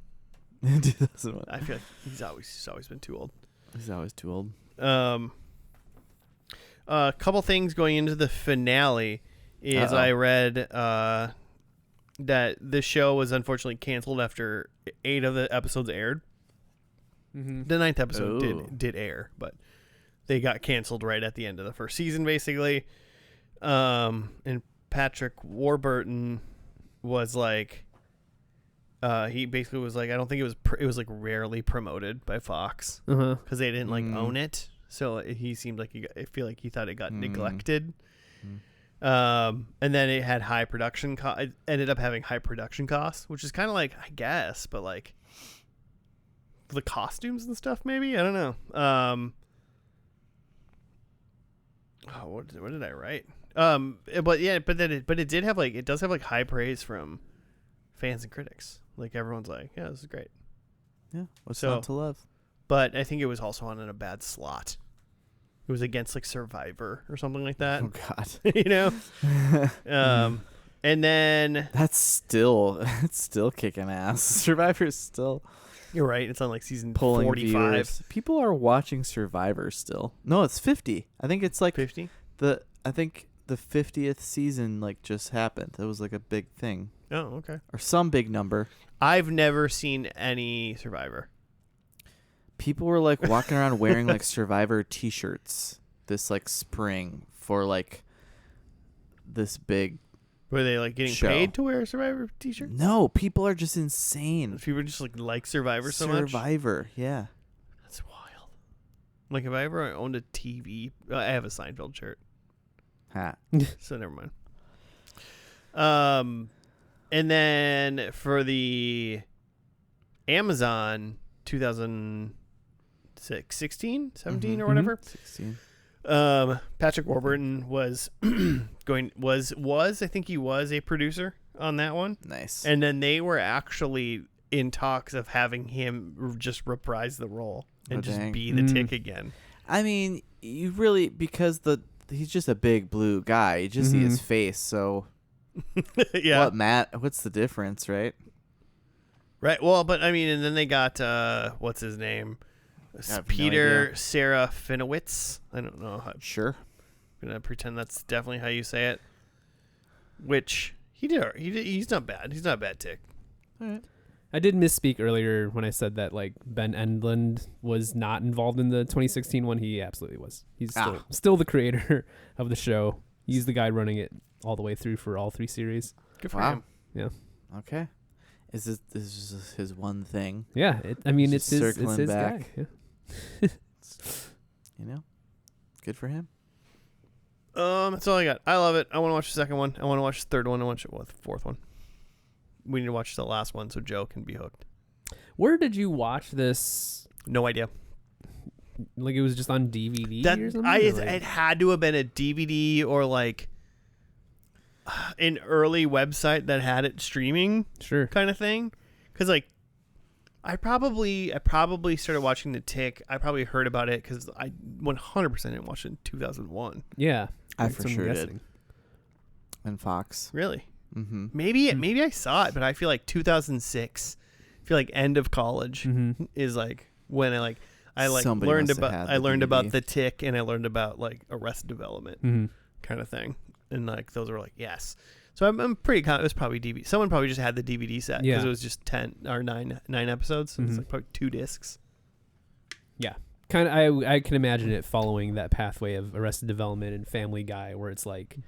in 2001. I feel like he's always been too old. He's always too old. A couple things going into the finale is Uh-oh. I read that this show was unfortunately canceled after 8 of the episodes aired. Mm-hmm. The 9th episode Ooh. did air, but they got canceled right at the end of the first season, basically. And Patrick Warburton was like, he basically was like, I don't think it was like rarely promoted by Fox Uh-huh. because they didn't like own it. So he seemed like I feel like he thought it got neglected. And then it had high production it ended up having high production costs, which is kind of like, I guess, but like the costumes and stuff, maybe, I don't know. What did I write? But it did have like, it does have like high praise from fans and critics. Like, everyone's like, yeah, this is great. Yeah. What's So- not to love? But I think it was also on in a bad slot. It was against like Survivor or something like that. Oh God. You know. And then That's still kicking ass. Survivor's still you're right. It's on like season pulling 45, viewers. People are watching Survivor still. No, it's 50. I think it's like 50. the 50th season like just happened. It was like a big thing Oh, okay. or some big number. I've never seen any Survivor. People were like walking around wearing like Survivor T-shirts this like spring for like this big. Were they like getting Show. paid to wear a Survivor t-shirt? No, people are just insane. People just like Survivor so much. Survivor, yeah. That's wild. Like if I ever owned a TV, I have a Seinfeld shirt, Ha. so never mind. And then for the Amazon 2016, 17 or whatever. 16. Patrick Warburton was I think he was a producer on that one. Nice. And then they were actually in talks of having him just reprise the role and just dang. be the Tick again. I mean, you really, because he's just a big blue guy. You just see his face, so Yeah. what's the difference, right? Right. Well, but I mean, and then they got what's his name? have Peter no idea. Serafinowicz. I don't know. I'm Sure. gonna pretend that's definitely how you say it. Which he did. He's not bad. He's not a bad Tick. All right. I did misspeak earlier when I said that like Ben Endland was not involved in the 2016 one. He absolutely was. He's still the creator of the show. He's the guy running it all the way through for all 3 series. Good for Wow. him. Yeah. Okay. This is his one thing, Yeah. I mean, Just it's circling his back. guy. Yeah. you know? Good for him. That's all I got. I love it. I want to watch the second one. I want to watch the third one. I want to watch the fourth one. We need to watch the last one so Joe can be hooked. Where did you watch this? No idea. Like it was just on DVD or something? It had to have been a DVD or like an early website that had it streaming Sure. kind of thing. Because like I probably started watching The Tick. I probably heard about it because I 100% didn't watch it in 2001. Yeah. I That's for what I'm sure did. guessing. And Fox. Really? Mm-hmm. Maybe I saw it, but I feel like 2006. I feel like end of college Mm-hmm. is like when I Somebody learned must have about had the about DVD. The Tick and I learned about like Arrested Development Mm-hmm. kind of thing, and like those were like yes. So I'm pretty confident it was probably DVD. Someone probably just had the DVD set because Yeah. it was just 10 or 9 episodes. So it was Mhm. like probably 2 discs. Yeah. Kind of. I can imagine it following that pathway of Arrested Development and Family Guy, where it's like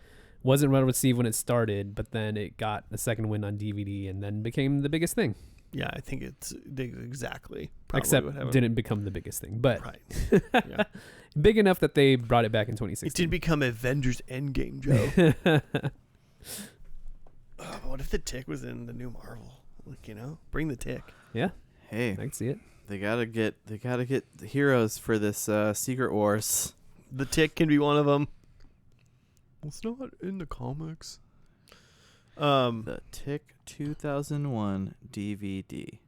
wasn't well received when it started, but then it got a second win on DVD and then became the biggest thing. Yeah, I think it's exactly. Probably Except what happened. didn't become the biggest thing, but Right. Yeah. big enough that they brought it back in It 2016. did become Avengers Endgame, Joe. What if The Tick was in the new Marvel? Like, bring The Tick. Yeah, Hey, I can see it. they gotta get the heroes for this Secret Wars. The Tick can be one of them. It's not in the comics. The Tick 2001 DVD.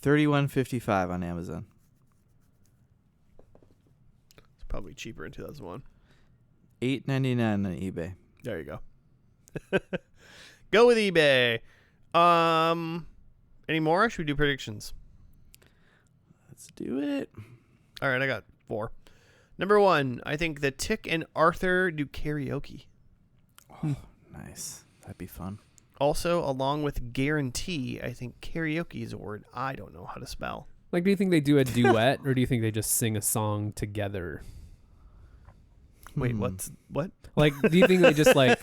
$31.55 on Amazon. It's probably cheaper in 2001. $8.99 on eBay. There you go. Go with eBay. Any more? Should we do predictions? Let's do it. All right, I got 4. Number 1, I think the Tick and Arthur do karaoke. Oh, nice. That'd be fun. Also, along with guarantee, I think karaoke is a word I don't know how to spell. Like, do you think they do a duet, or do you think they just sing a song together? Wait, Hmm. what? Like, do you think they just like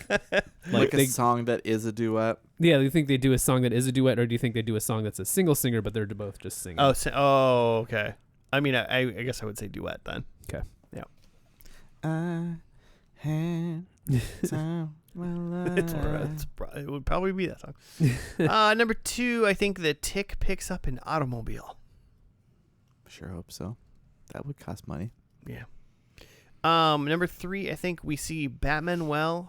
Like they, a song that is a duet. yeah? Do you think they do a song that is a duet, or do you think they do a song that's a single singer, but they're both just singing? Oh, okay. I mean, I guess I would say duet then. Okay. Yeah. I had time my life. It would probably be that song. Number 2, I think the Tick picks up an automobile. Sure hope so. That would cost money. Yeah. Number 3, I think we see Batmanuel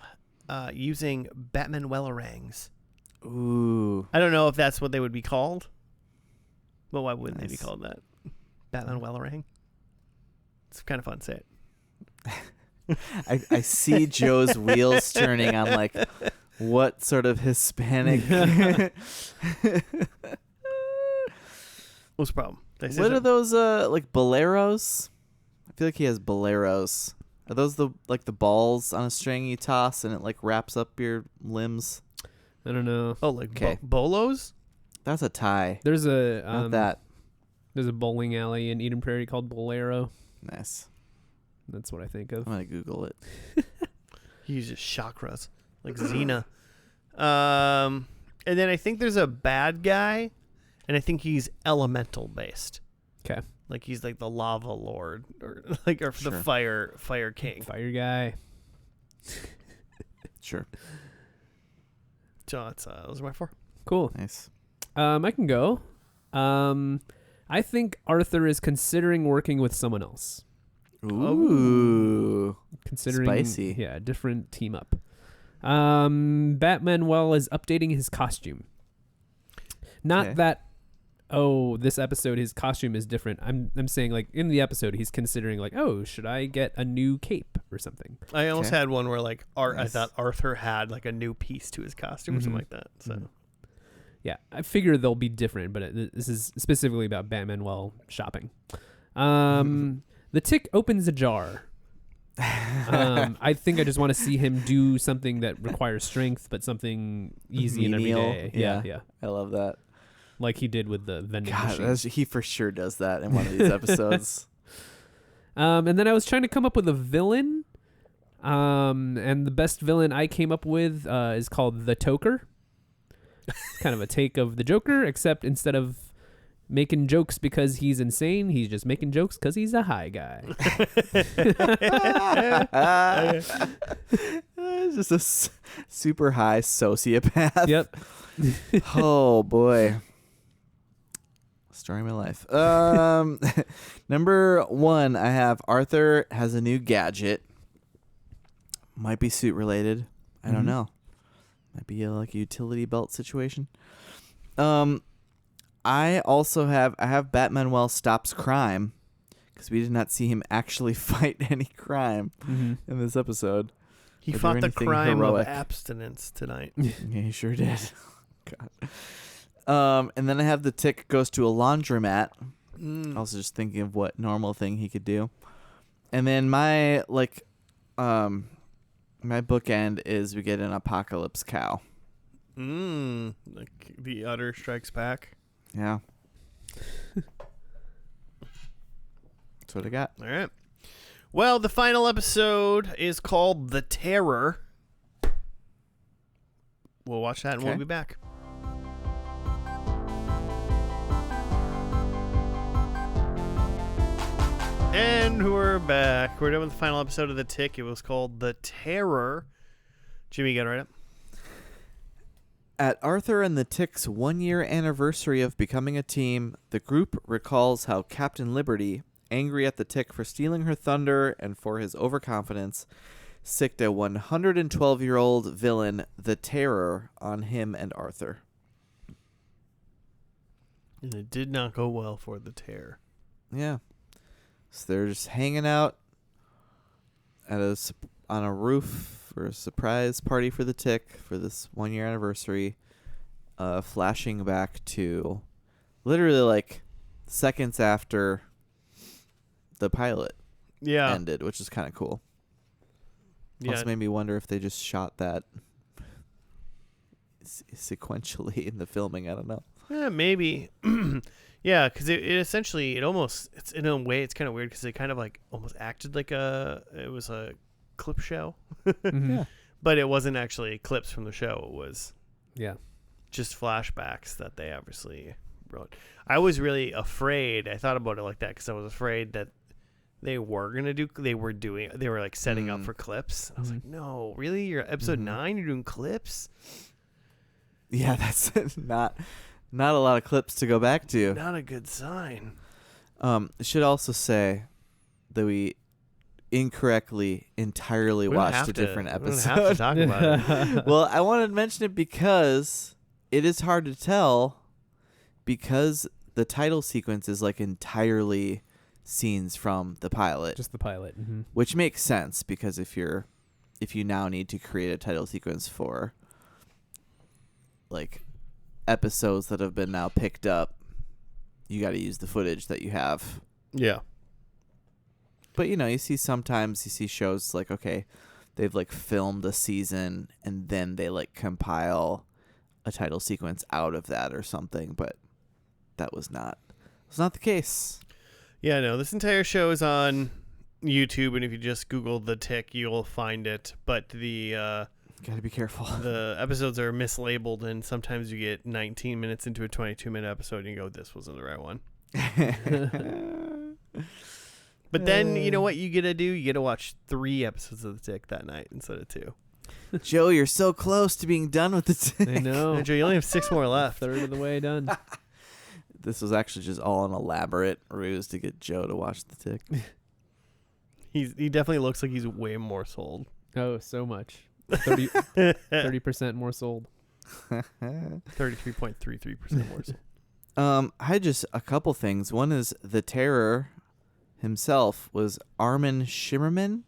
using Batmanuelangs. Ooh. I don't know if that's what they would be called. But why wouldn't they be Nice. called that? Batmanuelarang? It's kind of fun to say it. I see Joe's wheels turning on like what sort of Hispanic What's the problem? Did I say What are something? those like boleros? I feel like he has boleros. Are those the balls on a string you toss and it like wraps up your limbs? I don't know. Oh, like Okay. bolos? That's a tie. There's a Not that. There's a bowling alley in Eden Prairie called Bolero. Nice. That's what I think of. I'm gonna Google it. He uses chakras like Xena. And then I think there's a bad guy, and I think he's elemental based. Okay. Like he's like the lava lord, or like or Sure. the fire king. Fire guy. Sure. So that's those are my 4. Cool. Nice. I can go. I think Arthur is considering working with someone else. Ooh. Considering Spicy. Yeah, a different team up. Batmanuel is updating his costume. Not Okay. that this episode his costume is different. I'm saying like in the episode he's considering like, oh, should I get a new cape or something? I almost Okay. had one where like I Nice. thought Arthur had like a new piece to his costume or something Mhm. like that. So Mhm. Yeah, I figure they'll be different, but this is specifically about Batmanuel shopping. The Tick opens a jar. I think I just want to see him do something that requires strength, but something easy and Menial. everyday. Yeah. Yeah. I love that. Like he did with the vending God, machine. he for sure does that in one of these episodes. And then I was trying to come up with a villain. And the best villain I came up with is called the Toker. It's kind of a take of the Joker, except instead of making jokes because he's insane, he's just making jokes because he's a high guy. He's just a super high sociopath. Yep. Oh boy. Story of my life. Number 1, I have Arthur has a new gadget. Might be suit related. I don't Mhm. know. Might be like a utility belt situation. I also have Batmanuel stops crime because we did not see him actually fight any crime Mm-hmm. in this episode. he Or do fought the anything crime heroic. of abstinence tonight. Yeah, he sure did. God. And then I have the Tick goes to a laundromat. Mm. I was just thinking of what normal thing he could do. And then my bookend is we get an apocalypse cow. Like the utter strikes back. Yeah. That's what I got. All right. Well, the final episode is called The Terror. We'll watch that and we'll Okay. be back. And we're back. We're done with the final episode of The Tick. It was called The Terror. Jimmy, you got it right up. At Arthur and the Tick's 1-year anniversary of becoming a team, the group recalls how Captain Liberty, angry at the Tick for stealing her thunder and for his overconfidence, sicked a 112-year-old villain, the Terror, on him and Arthur. And it did not go well for The Terror. Yeah. So they're just hanging out at on a roof for a surprise party for the Tick for this 1-year anniversary, flashing back to literally like seconds after the pilot Yeah. ended, which is kind of cool. Yeah. Also made me wonder if they just shot that sequentially in the filming. I don't know. Yeah, maybe. Yeah, because it essentially, it's in a way, it's kind of weird because it kind of like almost acted like it was a clip show. Mhm. Yeah. But it wasn't actually clips from the show. It was Yeah. just flashbacks that they obviously wrote. I was really afraid. I thought about it like that because I was afraid that they were like setting up Mm. for clips. I was Mhm. like, no, really? You're episode Mhm. 9? You're doing clips? Yeah, that's not a lot of clips to go back to. Not a good sign. Should also say that we incorrectly entirely We don't watched have a to- different we don't episode. have to talk about it. Well, I wanted to mention it because it is hard to tell because the title sequence is like entirely scenes from the pilot, Just the pilot. Mm-hmm. which makes sense because if you now need to create a title sequence for like episodes that have been now picked up, you got to use the footage that you have. Yeah. But you see shows like, okay, they've like filmed a season and then they like compile a title sequence out of that or something, but that was not It's not the case. Yeah, no, this entire show is on YouTube, and if you just Google The Tick, you'll find it. But the Gotta be careful. the episodes are mislabeled, and sometimes you get 19 minutes into a 22-minute episode, and you go, this wasn't the right one. But then, you know what you get to do? You get to watch 3 episodes of The Tick that night instead of 2. Joe, you're so close to being done with the Tick. I know. Andrew, you only have 6 more left. Third of the way done. This was actually just all an elaborate ruse to get Joe to watch the Tick. He definitely looks like he's way more sold. Oh, so much. 30% more sold. 33.33% more sold. I had just a couple things. One is the Terror himself was Armin Shimmerman.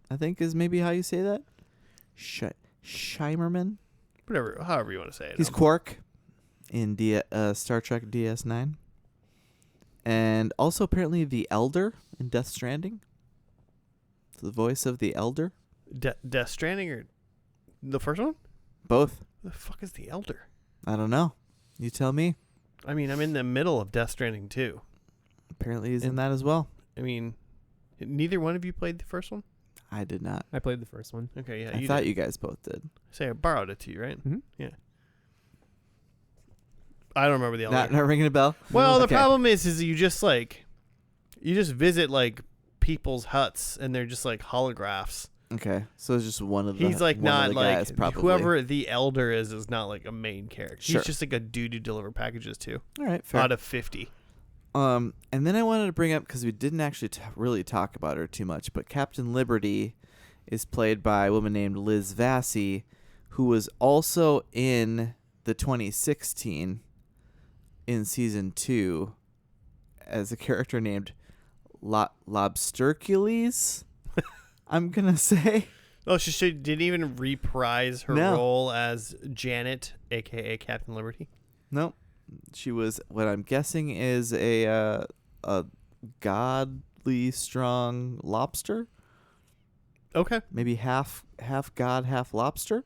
I think is maybe how you say that. Shimerman. Whatever, however you want to say it. He's Quark in Star Trek DS9. And also apparently the Elder in Death Stranding. The voice of the Elder. Death Stranding or the first one? Both. Who the fuck is the Elder? I don't know. You tell me. I mean, I'm in the middle of Death Stranding too. Apparently he's in that as well. I mean, neither one of you played the first one? I did not. I played the first one. Okay, yeah. I thought you guys both did. Say I borrowed it to you, right? Mm-hmm. Yeah. I don't remember the Elder. Not ringing a bell? Well, the Okay. problem is you just visit like people's huts and they're just like holographs. Okay, so it's just one of the. He's like one not of the like guys, probably. whoever the Elder is not like a main character. Sure. He's just like a dude who deliver packages to. All right, fair. Out of 50. And then I wanted to bring up because we didn't actually really talk about her too much, but Captain Liberty is played by a woman named Liz Vassy, who was also in the 2016 in season 2 as a character named Lobstercules. I'm gonna say. Oh, she didn't even reprise her No. role as Janet, aka Captain Liberty. Nope. She was what I'm guessing is a godly strong lobster. Okay. Maybe half god, half lobster.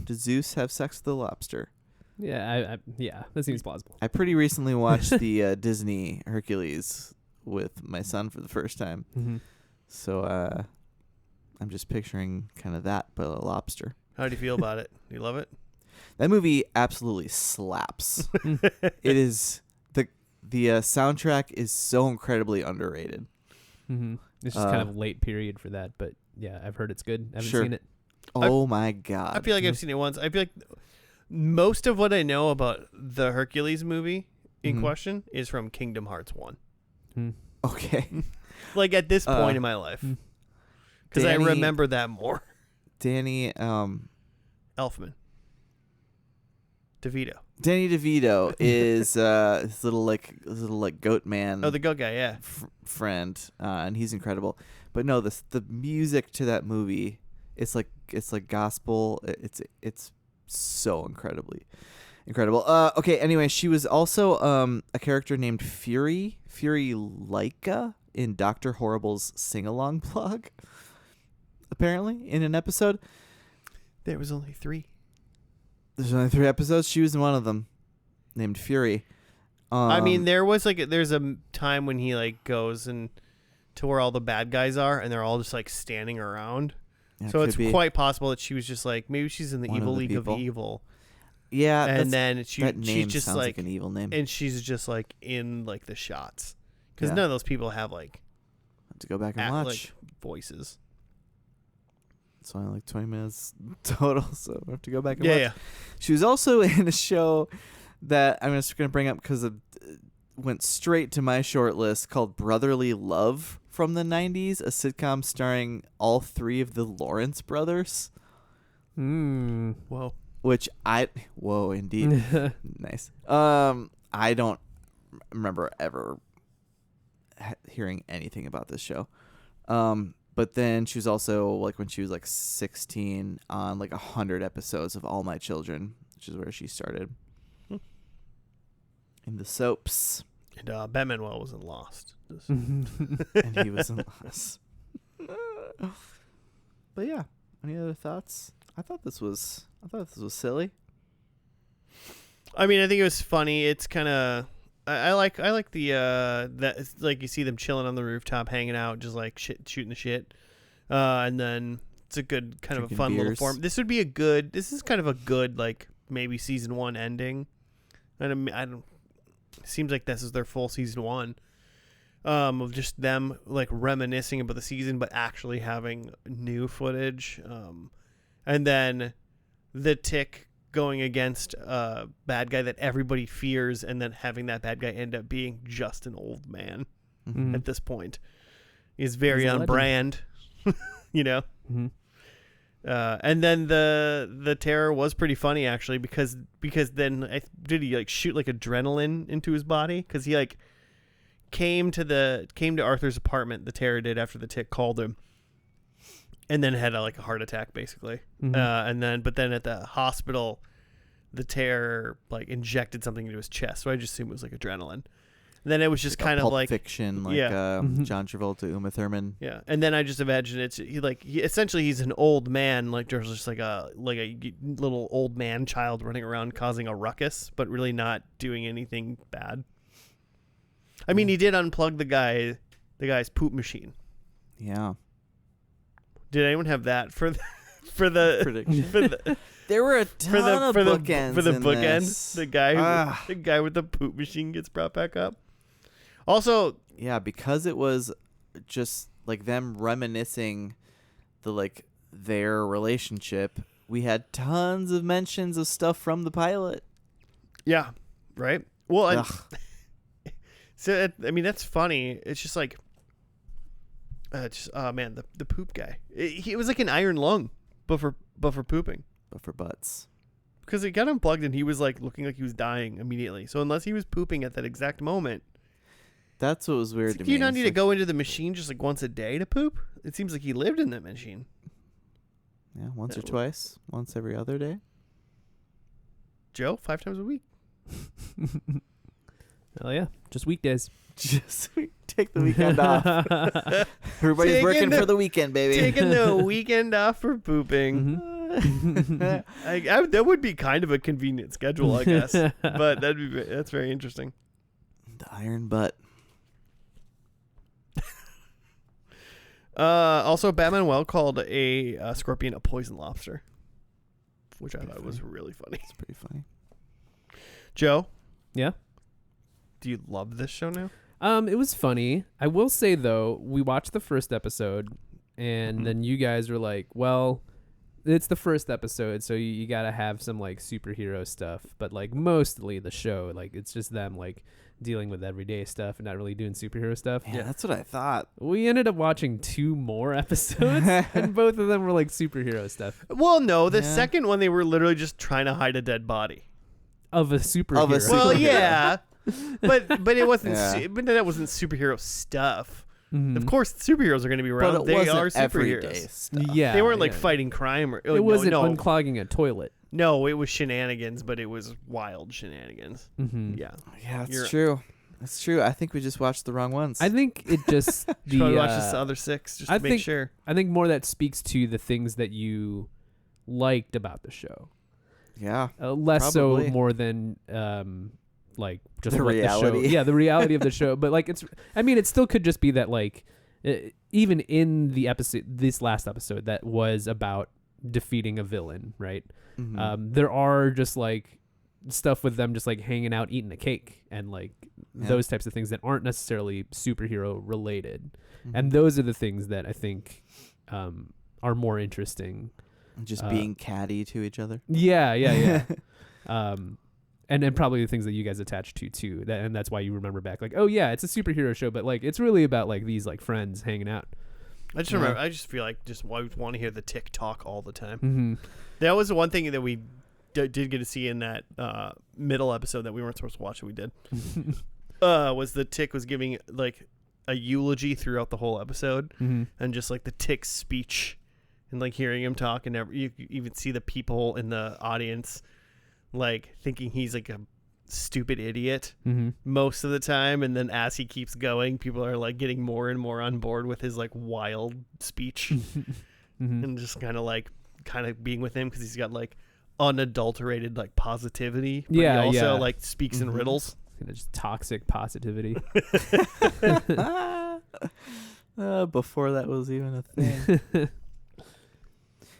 Does Zeus have sex with the lobster? Yeah, yeah, that seems plausible. I pretty recently watched the Disney Hercules with my son for the first time. Mm-hmm. So I'm just picturing kind of that, but a lobster. How do you feel about it? Do you love it? That movie absolutely slaps. It is the soundtrack is so incredibly underrated. Mm-hmm. It's just kind of late period for that, but yeah, I've heard it's good. I haven't Sure. seen it. Oh my god! I feel like I've seen it once. I feel like most of what I know about the Hercules movie in Mhm. question is from Kingdom Hearts 1. Hmm. Okay, Like at this point in my life. Because I Danny- remember that more. Danny Elfman. DeVito. Danny DeVito is his little goat man. Oh, the goat guy, yeah. Friend, and he's incredible. But no, the music to that movie, it's like gospel. It's so incredibly incredible. Okay. Anyway, she was also a character named Fury Laika in Dr. Horrible's sing-along blog. Apparently, in an episode. There was only 3. There's only 3 episodes. She was in one of them, named Fury. I mean, there's a time when he like goes and to where all the bad guys are, and they're all just like standing around. yeah, So could it's be. quite possible that she was just like, maybe she's in the One of evil the league people. of evil, Yeah, and that's- then that name she's just sounds like, like an evil name. and she's just like in like the shots because Yeah. none of those people have like, have to go back and act, watch. like voices. It's only like 20 minutes total, so I have to go back and Yeah, watch. yeah. She was also in a show that I'm just going to bring up because it went straight to my short list called Brotherly Love from the 90s, a sitcom starring all 3 of the Lawrence brothers, Whoa. which whoa, indeed. Nice. I don't remember ever hearing anything about this show. But then she was also like when she was like 16 on like 100 episodes of All My Children, which is where she started. In the soaps. And Ben Manuel was in Lost. And he was in Lost. But yeah, any other thoughts? I thought this was silly. I mean, I think it was funny. It's kind of I like the that it's like you see them chilling on the rooftop, hanging out, just like shooting the shit, and then it's a good kind of a Drinking fun little beers. form. This would be a good. This is kind of a good like maybe season 1 ending, and I don't. Seems like this is their full season 1, of just them like reminiscing about the season, but actually having new footage, and then the Tick going against a bad guy that everybody fears, and then having that bad guy end up being just an old man Mhm. at this point is very He's a on legend. brand, you know. Mhm. And then the terror was pretty funny actually because then did he like shoot like adrenaline into his body because he like came to Arthur's apartment, the terror did, after the Tick called him, and then had a heart attack basically. Mhm. But then at the hospital, the terror like injected something into his chest. So I just assume it was like adrenaline. And then it was just Like a kind of Pulp like Fiction, like yeah. Mhm. John Travolta, Uma Thurman. yeah. And then I just imagine essentially he's an old man, like there's just like a little old man child running around causing a ruckus, but really not doing anything bad. I mean, he did unplug the guy's poop machine. Yeah. Did anyone have that for the Prediction. for the There were a ton of bookends for the in bookend? this. The guy Ah. the guy with the poop machine gets brought back up. Also, Yeah, because it was just like them reminiscing their relationship. We had tons of mentions of stuff from the pilot. yeah, right. Well, Ugh. so I mean that's funny. It's just like, oh man, the poop guy. He was like an iron lung, but for pooping. But for butts. Because it got unplugged and he was like looking like he was dying immediately. So unless he was pooping at that exact moment, That's what was weird it's to like, me. do you not It's need like, to go into the machine just like once a day to poop? It seems like he lived in that machine. Yeah, once or That- twice. Once every other day. Joe, 5 times a week. Hell yeah, just weekdays. Just take the weekend off. Everybody's Taking working the- for the weekend, baby. Taking the weekend off for pooping. Mhm. That would be kind of a convenient schedule, I guess. But that's very interesting. The iron butt. Also, Batman Well called a scorpion a poison lobster, which I thought was really funny. It's pretty funny. Joe, Yeah. do you love this show now? It was funny. I will say though, we watched the first episode, and Mhm. then you guys were like, "Well, it's the first episode, so you gotta have some like superhero stuff." But like mostly the show, like it's just them like dealing with everyday stuff and not really doing superhero stuff. Yeah, that's what I thought. We ended up watching 2 more episodes, and both of them were like superhero stuff Well, no, the Yeah. second one they were literally just trying to hide a dead body. of a superhero. Well, Superhero. yeah, but it wasn't. Yeah. But that wasn't superhero stuff. Mhm. Of course, superheroes are going to be around. But it They wasn't are everyday superheroes. stuff. Yeah, They weren't like yeah. fighting crime or. It wasn't no, unclogging a toilet. no, it was shenanigans, but it was wild shenanigans. Mm-hmm. Yeah, Yeah, You're- it's true. It's true. I think we just watched the wrong ones. I think it just Should probably watch uh, this other 6 just I to make think- sure. I think more that speaks to the things that you liked about the show, yeah. less Probably. so more than like just The what the show. reality. Yeah, the reality of the show. But like it's, I mean, it still could just be that like even in the episode, this last episode that was about defeating a villain, right? Mhm. There are just like stuff with them just like hanging out eating a cake and like Yeah. those types of things that aren't necessarily superhero related. Mhm. And those are the things that I think are more interesting. just being catty to each other. Yeah, yeah. And then probably the things that you guys attach to too. And that's why you remember back like, oh yeah, it's a superhero show, but like it's really about like these like friends hanging out. I just remember. I just feel like just want to hear the Tick talk all the time. Mm-hmm. That was the one thing that we did get to see in that middle episode that we weren't supposed to watch. That we did. Was the Tick was giving like a eulogy throughout the whole episode, Mm-hmm. and just like the Tick's speech, and like hearing him talk, and you even see the people in the audience like thinking he's like a stupid idiot Mm-hmm. most of the time, and then as he keeps going, people are like getting more and more on board with his like wild speech, Mm-hmm. and just kind of being with him because he's got like unadulterated like positivity, but Yeah, he also yeah. like speaks in Mhm. riddles. Just toxic positivity. Before that was even a thing.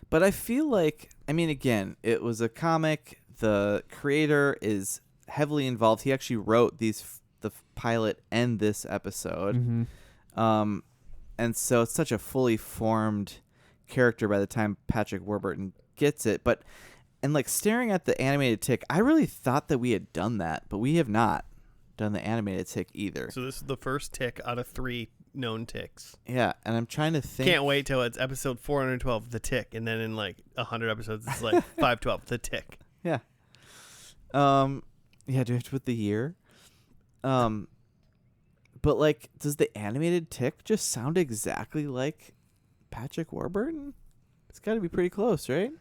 But I feel like, I mean, again, it was a comic. The creator is heavily involved. He actually wrote the pilot and this episode. Mm-hmm. And so it's such a fully formed character by the time Patrick Warburton gets it. And like staring at the animated tick, I really thought that we had done that, but we have not done the animated tick either. So this is the first tick out of 3 known ticks. Yeah, and I'm trying to think. Can't wait till it's episode 412, the tick, and then in like 100 episodes, it's like 512, the tick. Yeah. Yeah, do you have to put the year? But like, does the animated tick just sound exactly like Patrick Warburton? It's got to be pretty close, right?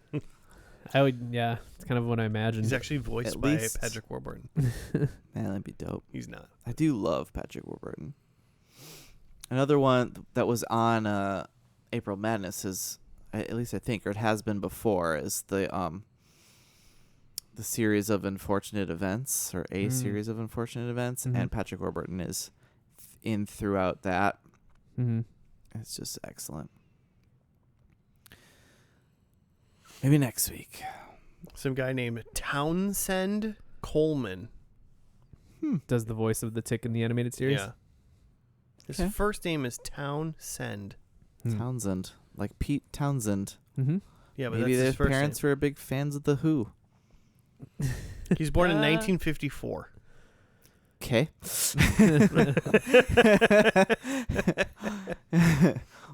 I would, yeah. It's kind of what I imagined. He's actually voiced At by least- Patrick Warburton. Man, that'd be dope. He's not. I do love Patrick Warburton. Another one that was on April Madness is, at least I think, or it has been before, is the series of unfortunate events, or a series of unfortunate events, and Patrick Warburton is in throughout that. Mm-hmm. It's just excellent. Maybe next week. Some guy named Townsend Coleman. Does the voice of the tick in the animated series? Yeah. His Okay. first name is Townsend. Townsend, like Pete Townsend. Mm-hmm. Yeah, but Maybe that's their his first parents name. were big fans of the Who. He's born in 1954. Okay.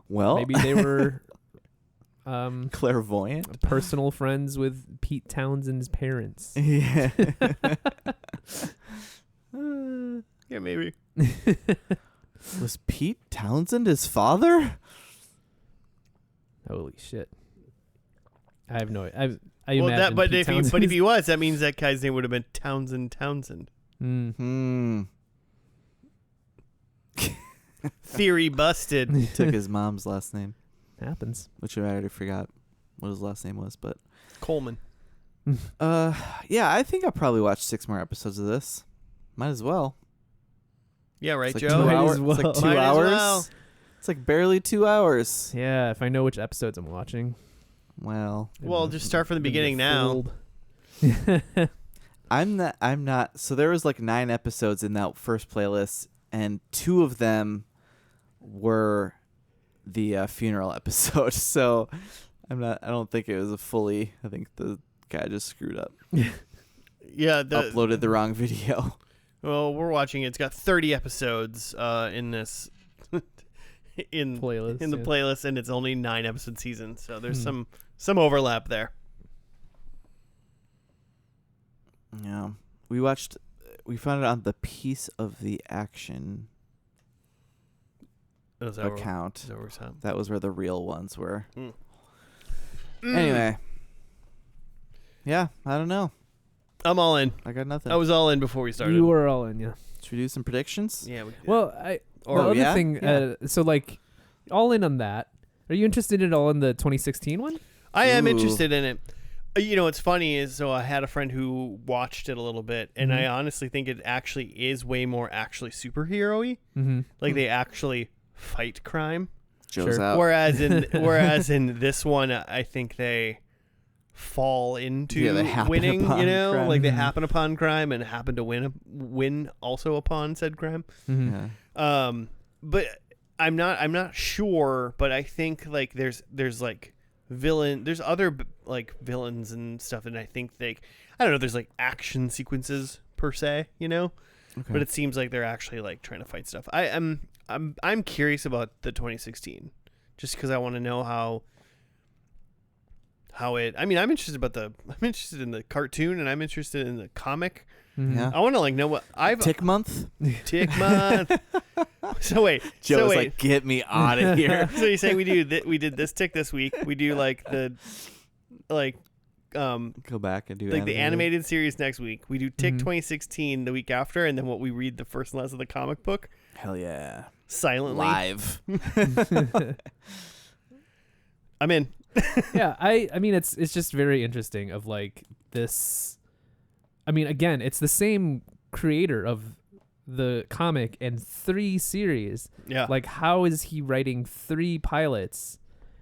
Well, Maybe they were clairvoyant. personal friends with Pete Townsend's parents. Yeah. Yeah, maybe. Was Pete Townsend his father? Holy shit! I have no. I Well, imagine but Pete if Townsend he was, that means that guy's name would have been Townsend. Mm. Theory busted. Took his mom's last name, Happens. which I already forgot what his last name was, but Coleman. yeah, I think I'll probably watch 6 more episodes of this. Might as well. Yeah, right, It's like Joe. 2 Might hours. as well. It's like 2 Might as hours. well. It's like barely 2 hours. Yeah, if I know which episodes I'm watching. Well, Well, just start from the beginning now. I'm not. So there was like 9 episodes in that first playlist, and 2 of them were the funeral episode. So I don't think it was a fully. I think the guy just screwed up. Yeah, Uploaded the wrong video. well, we're watching it. It's got 30 episodes in this in Playlist, Hmm. the yeah. playlist, and it's only 9 episode season. So there's some overlap there. Yeah, we watched. We found it on the Piece of the Action Is that where- account. is that where it's at? That was where the real ones were. Mm. Anyway, yeah, I don't know. I'm all in. I got nothing. I was all in before we started. You were all in, yeah. Should we do some predictions? Yeah. Well, Or- the other yeah? thing, Yeah. so like, all in on that. Are you interested at all in the 2016 one? I am Ooh. interested in it. You know, what's funny is, so I had a friend who watched it a little bit, and I honestly think it actually is way more actually superhero-y. Mm-hmm. Like they actually fight crime. Joe's Sure. out. Whereas in this one, I think they fall into Yeah, they happen winning. upon You know, crime. like they Mhm. happen upon crime and happen to win also upon said crime. Mm-hmm. Yeah. But I'm not sure. But I think like there's like there's other like villains and stuff, and I think I don't know. There's like action sequences per se, you know. Okay. But it seems like they're actually like trying to fight stuff. I'm curious about the 2016, just because I want to know how it. I mean, I'm interested in the cartoon, and I'm interested in the comic. Mm-hmm. Yeah. I want to like know what I've Tick month. tick month. So wait, Joe so was wait. like, "Get me out of here." So you're saying we did this tick this week? We do like the Go back and do like the animated series next week. We do Tick Mhm. 2016 the week after, and then what we read the first and last of the comic book Hell yeah! silently. Live. I'm in. Yeah, I mean it's just very interesting of like this. I mean, again, it's the same creator of the comic and 3 series. Yeah. Like, how is he writing 3 pilots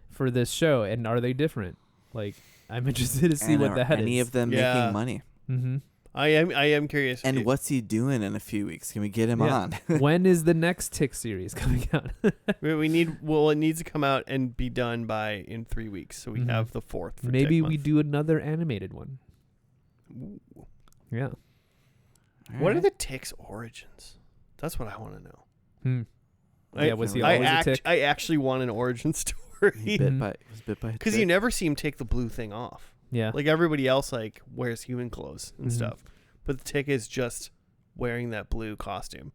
for this show, and are they different? Like, I'm interested to see And what are that any is. of them Yeah. making money? Mm-hmm. I am curious. And what's he doing in a few weeks? Can we get him Yeah. on? When is the next Tick series coming out? we need? Well, it needs to come out and be done by in 3 weeks, so we Mhm. have the 4th. For Maybe Tick we month. do another animated one. Ooh. Yeah. What are the Tick's origins? That's what I want to know. Yeah, was he I always a Tick? I actually want an origin He story bit Mhm. by, was bit by a because tick? you never see him take the blue thing off. Yeah. Like everybody else, like wears human clothes and Mhm. stuff, but the Tick is just wearing that blue costume.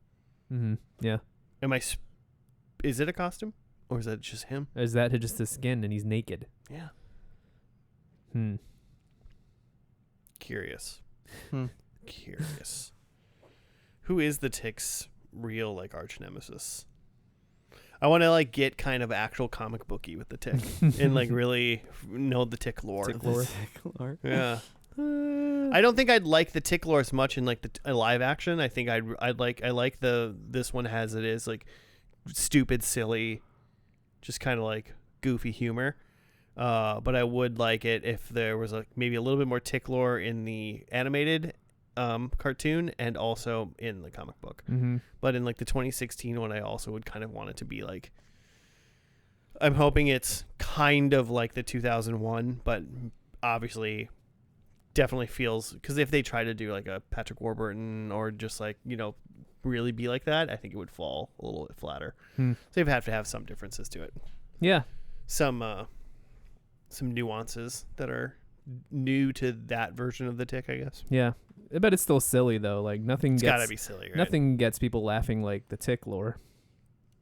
Mm-hmm. Yeah. Is it a costume or is that just him? Is that just his skin and he's naked? Yeah. Curious. Hmm. Curious. Who is the Tick's real like arch nemesis? I want to like get kind of actual comic booky with the Tick and like really know the Tick lore. Tick lore. Tick lore. Yeah. I don't think I'd like the Tick lore as much in like the live action. I think I like this one as it is, like stupid, silly, just kind of like goofy humor. But I would like it if there was maybe a little bit more Tick lore in the animated cartoon and also in the comic book. Mm-hmm. But in like the 2016 one, I also would kind of want it to be like, I'm hoping it's kind of like the 2001, but obviously definitely feels, because if they try to do like a Patrick Warburton or just like, really be like that, I think it would fall a little bit flatter. So they'd have to have some differences to it. Yeah. Some nuances that are new to that version of the Tick, I guess. Yeah. But it's still silly though. Like nothing It's gets gotta be silly, right? nothing gets people laughing like the Tick lore.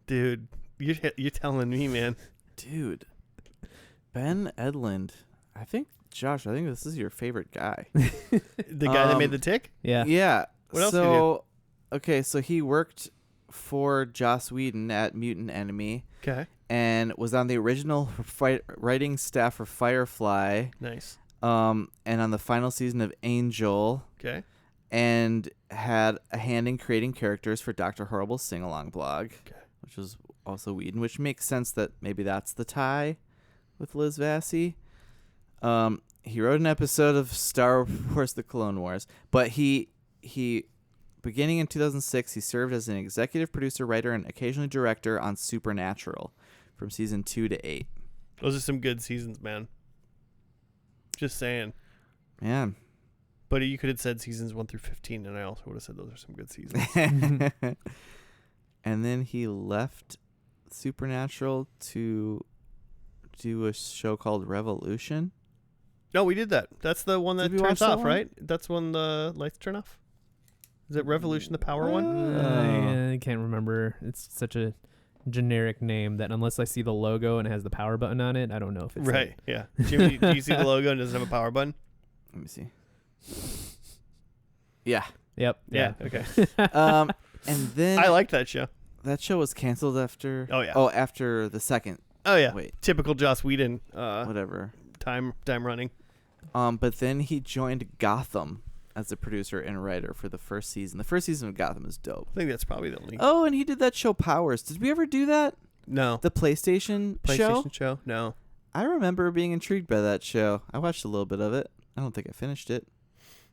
Dude, you're telling me, man. Dude, Ben Edlund. I think this is your favorite guy. The guy that made the Tick? Yeah. Yeah. What else did he do? Okay, so he worked for Joss Whedon at Mutant Enemy Okay. and was on the original writing staff for Firefly, Nice. and on the final season of Angel, Okay. and had a hand in creating characters for Dr. Horrible's sing-along blog, which was also Whedon, which makes sense that maybe that's the tie with Liz Vassy. He wrote an episode of Star Wars: The Clone Wars, but he beginning in 2006, he served as an executive producer, writer, and occasionally director on Supernatural from season 2 to 8. Those are some good seasons, man. Just saying. Man. But you could have said seasons 1 through 15, and I also would have said those are some good seasons. And then he left Supernatural to do a show called Revolution. No, we did that. That's the one that Did we turns watch that off, one? right? That's when the lights turn off. Is it Revolution, the power one? I can't remember. It's such a generic name that unless I see the logo and it has the power button on it, I don't know if it's Right. Yeah. Jimmy, do you see the logo and doesn't have a power button? Let me see. Yeah. Yep. Yeah. Okay. And then I liked that show. that show was canceled after. Oh, yeah. After the second. Oh yeah. Wait. Typical Joss Whedon. Whatever. Time running. But then he joined Gotham as a producer and writer for the first season. The first season of Gotham is dope. I think that's probably the only. Oh, and he did that show Powers. Did we ever do that? No. The PlayStation show? No. I remember being intrigued by that show. I watched a little bit of it. I don't think I finished it.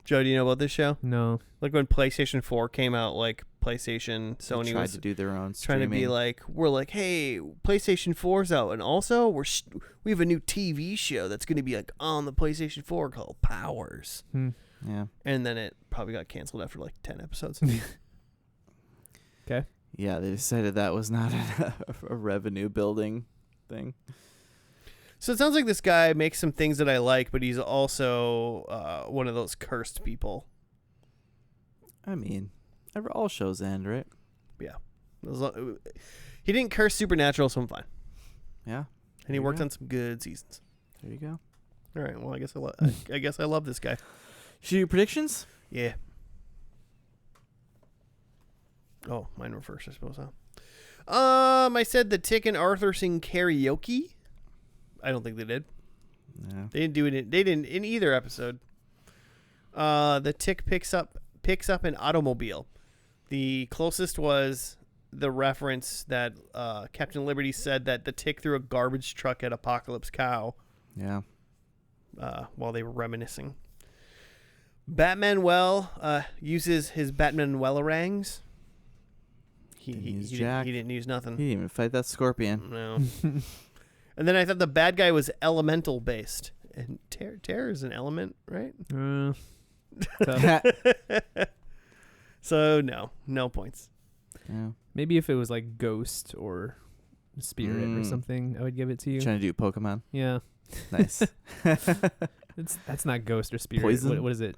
Joe, do you know about this show? No. Like when PlayStation 4 came out, like PlayStation, They Sony tried was to do their own trying to be streaming. like, we're like, hey, PlayStation 4's out, and also we have a new TV show that's going to be like on the PlayStation 4 called Powers. Yeah. And then it probably got canceled after like 10 episodes. Okay. Yeah, they decided that was not a revenue building thing. So it sounds like this guy makes some things that I like, but he's also one of those cursed people. I mean, all shows end, right? Yeah. He didn't curse Supernatural, so I'm fine. Yeah. And There he you worked go. on some good seasons. There you go. All right. Well, I guess I love this guy. Should we do predictions? Yeah. Oh, mine were first, I suppose, huh? I said the Tick and Arthur sing karaoke. I don't think they did. No. They didn't do it. They didn't in either episode. The Tick picks up picks up an automobile. The closest was the reference that Captain Liberty said that the Tick threw a garbage truck at Apocalypse Cow Yeah. while they were reminiscing. Batmanuel uses his Batmanuelangs. He didn't use nothing. He didn't even fight that scorpion. No. And then I thought the bad guy was elemental based. And terror is an element, right? Tough. So no points. Yeah. Maybe if it was like ghost or spirit or something, I would give it to you. Trying to do Pokemon. Yeah. Nice. That's not ghost or spirit. Poison? What is it?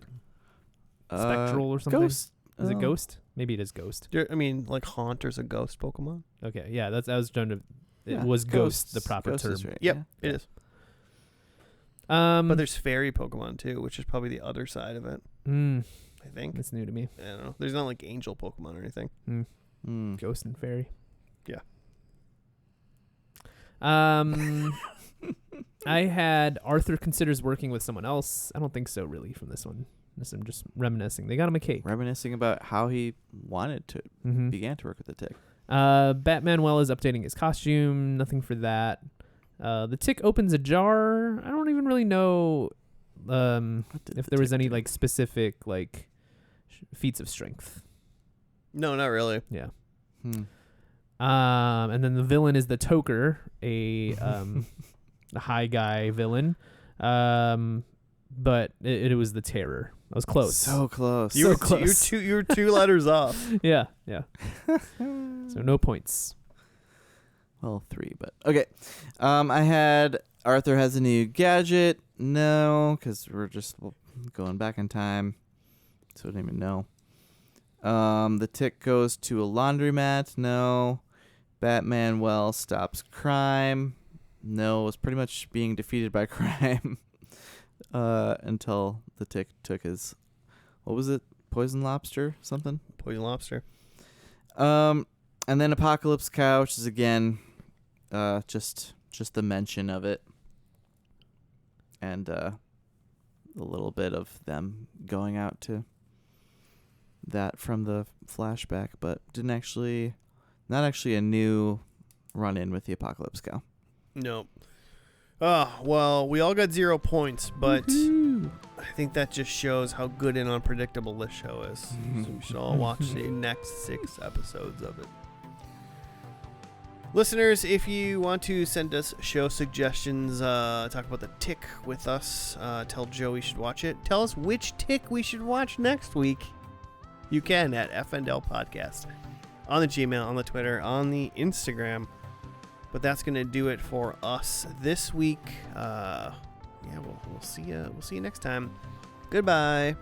Spectral or something? Ghost. Is it ghost? Maybe it is ghost. I mean, like Haunter's a ghost Pokemon. Okay, yeah, I was trying to. It Yeah, was ghost the proper Ghost term. is right, Yep, yeah. it is. But But there's fairy Pokemon too, which is probably the other side of it. I think. that's new to me. I don't know. There's not like angel Pokemon or anything. Ghost and fairy. Yeah. I had Arthur considers working with someone else. I don't think so, really, from this one. I'm just reminiscing. They got him a cake. Reminiscing about how he wanted to began to work with the Tick. Batmanuel is updating his costume. Nothing for that. The Tick opens a jar. I don't even really know if there was any like specific like feats of strength. No, not really. Yeah. And then the villain is the Toker, a high guy villain. But it was the Terror. I was close. So close. You were close. you were 2 letters off. Yeah. So no points. Well, 3, but okay. I had Arthur has a new gadget. No, because we're just going back in time, so I didn't even know. The Tick goes to a laundromat. No. Batmanuel stops crime. No, it was pretty much being defeated by crime until the Tick took his, what was it? Poison lobster? Something? Poison lobster. And then Apocalypse Cow, which is again just the mention of it. And a little bit of them going out to that from the flashback, but not actually a new run-in with the Apocalypse Cow. No. Oh, well, we all got 0 points, but I think that just shows how good and unpredictable this show is. So we should all watch the next 6 episodes of it. Listeners, if you want to send us show suggestions, talk about the Tick with us, tell Joe we should watch it, tell us which Tick we should watch next week, you can at FNL Podcast. On the Gmail, on the Twitter, on the Instagram. But that's going to do it for us this week. We'll see you next time. Goodbye.